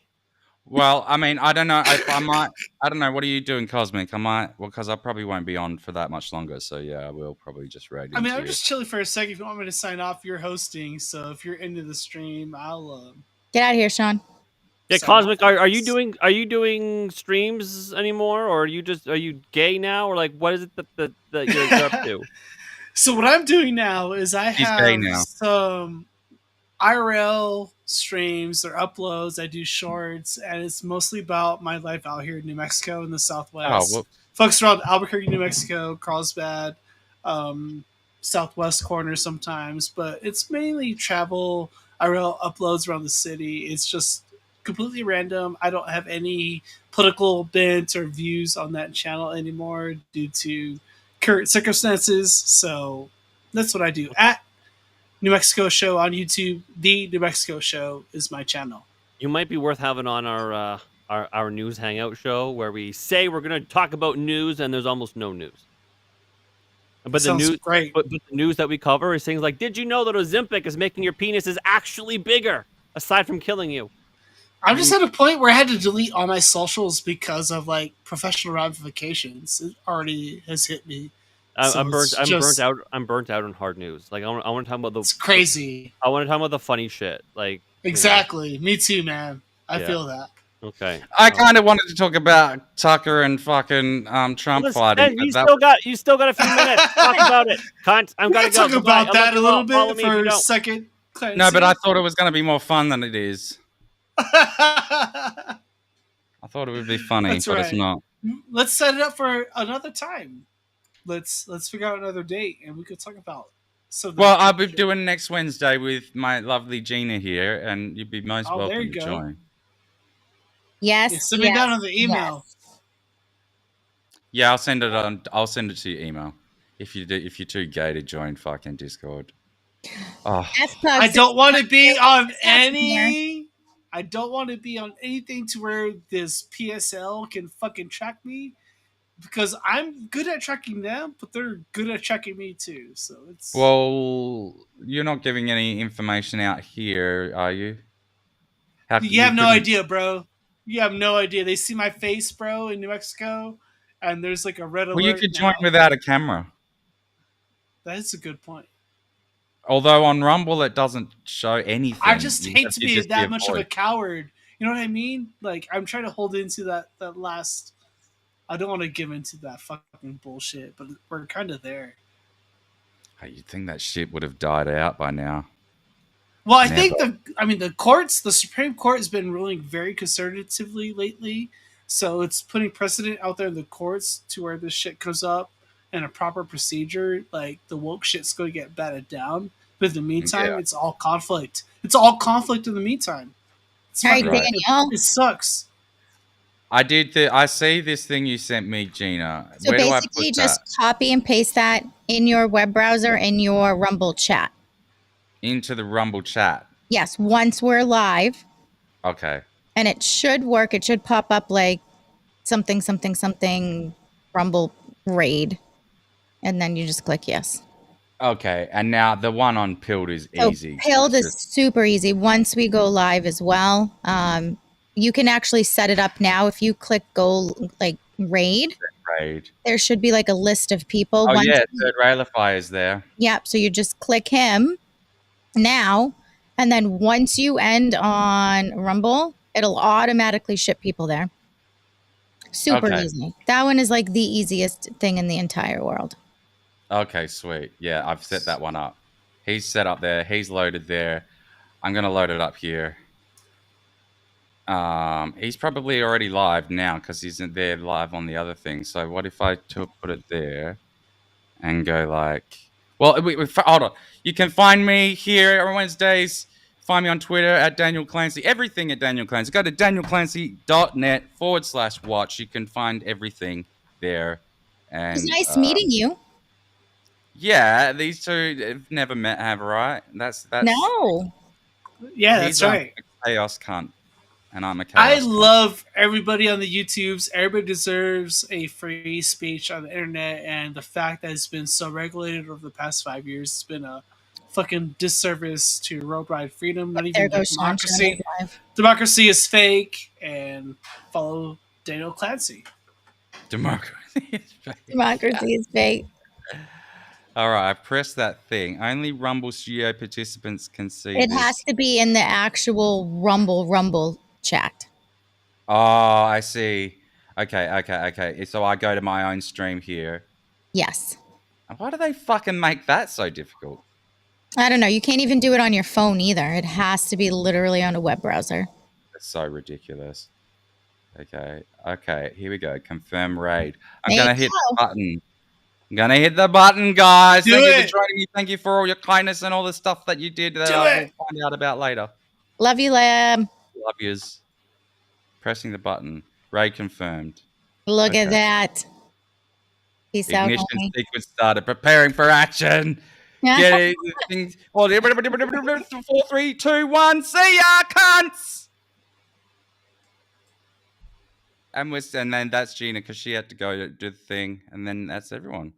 A: Well, I mean, I don't know. I might. I don't know. What are you doing, Cosmic? I might. Well, because I probably won't be on for that much longer. So yeah, I will probably just raid.
D: I mean,
A: into
D: I'm
A: you.
D: just chilling for a second. If you want me to sign off, you're hosting. So if you're into the stream, I'll.
C: Get out of here, Sean.
B: Yeah,
D: sign
B: Cosmic,
D: off.
B: are you doing streams anymore, or are you gay now, or like what is it that you're up to?
D: So what I'm doing now is I
A: He's gay
D: have
A: now.
D: some IRL streams or uploads. I do shorts, and it's mostly about my life out here in New Mexico in the
A: Oh,
D: Southwest.
A: well,
D: Folks around Albuquerque, New Mexico, Carlsbad, Southwest corner sometimes, but it's mainly travel IRL uploads around the city. It's just completely random. I don't have any political bent or views on that channel anymore due to current circumstances. So that's what I do. At New Mexico Show on YouTube, The New Mexico Show is my channel.
B: You might be worth having on our news hangout show where we say we're going to talk about news and there's almost no news. But
D: Sounds great.
B: But the news that we cover is things like, did you know that Ozempic is making your penis is actually bigger aside from killing you?
D: I'm just at a point where I had to delete all my socials because of like professional ramifications. It already has hit me. So
B: I'm
D: it's
B: burnt
D: just-
B: out. I'm burnt out on hard news. Like I want to talk about
D: It's crazy.
B: I want to talk about the funny shit. Like
D: Exactly. Me too, man. I
B: Yeah.
D: feel that.
B: Okay.
A: I kind of wanted to talk about Tucker and fucking Trump
B: Listen,
A: fighting.
B: you
A: but
B: still got a few minutes. Talk about it. I'm
D: We
B: gonna
D: can talk
B: go.
D: about
B: Goodbye.
D: that a little
B: Follow
D: bit
B: me if you
D: for a
B: don't.
D: second.
A: no, but I thought it was going to be more fun than it is.
D: I
A: I thought it would be funny,
D: That's
A: but it's
D: right.
A: not.
D: Let's set it up for another time. Let's figure out another date and we could talk about. So
A: Well, I'll be doing next Wednesday with my lovely Gina here, and you'd be most
D: Oh, there
A: welcome
D: you
A: to
D: go.
A: join.
C: Yes.
D: Send me
C: yes,
D: down on the email.
C: yes.
A: Yeah, I'll send it on. I'll send it to your email if you're too gay to join fucking Discord. Oh,
C: That's
D: I
C: toxic.
D: don't want to be on
C: here.
D: any. I don't want to be on anything to where this PSL can fucking track me, because I'm good at tracking them, but they're good at tracking me too. So it's
A: well, you're not giving any information out here, are you?
D: you have no idea, bro. You have no idea. They see my face, bro, in New Mexico, and there's like a red alert.
A: Well, you could
D: now.
A: join without a camera.
D: That is a good point.
A: Although on Rumble it doesn't show anything.
D: I just
A: You
D: hate
A: have
D: to
A: to
D: be
A: just
D: that much of a
A: voice.
D: coward. You know what I mean? Like I'm trying to hold into that last. I don't want to give into that fucking bullshit, but we're kind of there.
A: Hey, you'd think that shit would have died out by now.
D: Well, I
A: Never.
D: think the Supreme Court has been ruling very conservatively lately, so it's putting precedent out there in the courts to where this shit comes up and a proper procedure. Like the woke shit's going to get batted down, but in the meantime,
A: Yeah.
D: it's all conflict. It's all conflict in the meantime. It's
C: All right,
D: fucking-
C: Danielle.
D: It sucks.
A: I did. I see this thing you sent me, Gina.
C: So
A: Where do I
C: basically,
A: put
C: just
A: that?
C: copy and paste that in your web browser in your Rumble chat.
A: Into the Rumble chat.
C: Yes, once we're live,
A: Okay.
C: and it should work. It should pop up like something, something, something Rumble raid, and then you just click yes.
A: Okay. And now the one on Pilled is
C: So
A: easy.
C: Pilled
A: It's
C: is super easy. Once we go live as well, you can actually set it up now. If you click go like raid,
A: just raid.
C: there should be like a list of people.
A: Oh
C: Once
A: yeah, Third Railify is there.
C: Yep. So you just click him now, and then once you end on Rumble, it'll automatically ship people there. Super
A: Okay.
C: easy. That one is like the easiest thing in the entire world.
A: Okay, sweet. Yeah, I've set that one up. He's set up there. He's loaded there. I'm gonna load it up here. He's probably already live now because he's in there live on the other thing. So what if I put it there and go like, well, hold on. You can find me here on Wednesdays. Find me on Twitter at Daniel Clancy. Everything at Daniel Clancy. Go to danielclancy.net/watch. You can find everything there. And
C: It's nice meeting you.
A: yeah, these two have never met, have right? That's
C: No.
D: Yeah,
A: he's
D: that's right.
A: a chaos cunt, and I'm a chaos.
D: I
A: cunt.
D: love everybody on the YouTubes. Everybody deserves a free speech on the internet, and the fact that it's been so regulated over the past 5 years has been a fucking disservice to worldwide freedom. Not
C: There
D: even
C: goes Sean
D: democracy.
C: live.
D: Democracy is fake, and follow Daniel Clancy.
A: Democracy is fake.
C: Democracy is fake.
A: All right, I pressed that thing. Only Rumble Studio participants can see
C: It
A: this.
C: has to be in the actual Rumble chat.
A: Oh, I see. Okay. So I go to my own stream here.
C: Yes.
A: Why do they fucking make that so difficult?
C: I don't know. You can't even do it on your phone either. It has to be literally on a web browser.
A: It's so ridiculous. Okay, here we go. Confirm raid. I'm
C: There
A: gonna
C: you
A: hit
C: go.
A: the button. I'm gonna hit the button, guys.
D: Do
A: Thank you
D: it.
A: for joining me. Thank you for all your kindness and all the stuff that you did that
D: Do
A: I will
D: it.
A: find out about later.
C: Love you, Lamb.
A: Love yous. Pressing the button. Raid confirmed.
C: Look at
A: Okay.
C: that. Peace out,
A: Ignition
C: homie.
A: sequence started. Preparing for action. Get it. Things. 4, 3, 2, 1. See ya, cunts. And then that's Gina because she had to go to do the thing, and then that's everyone.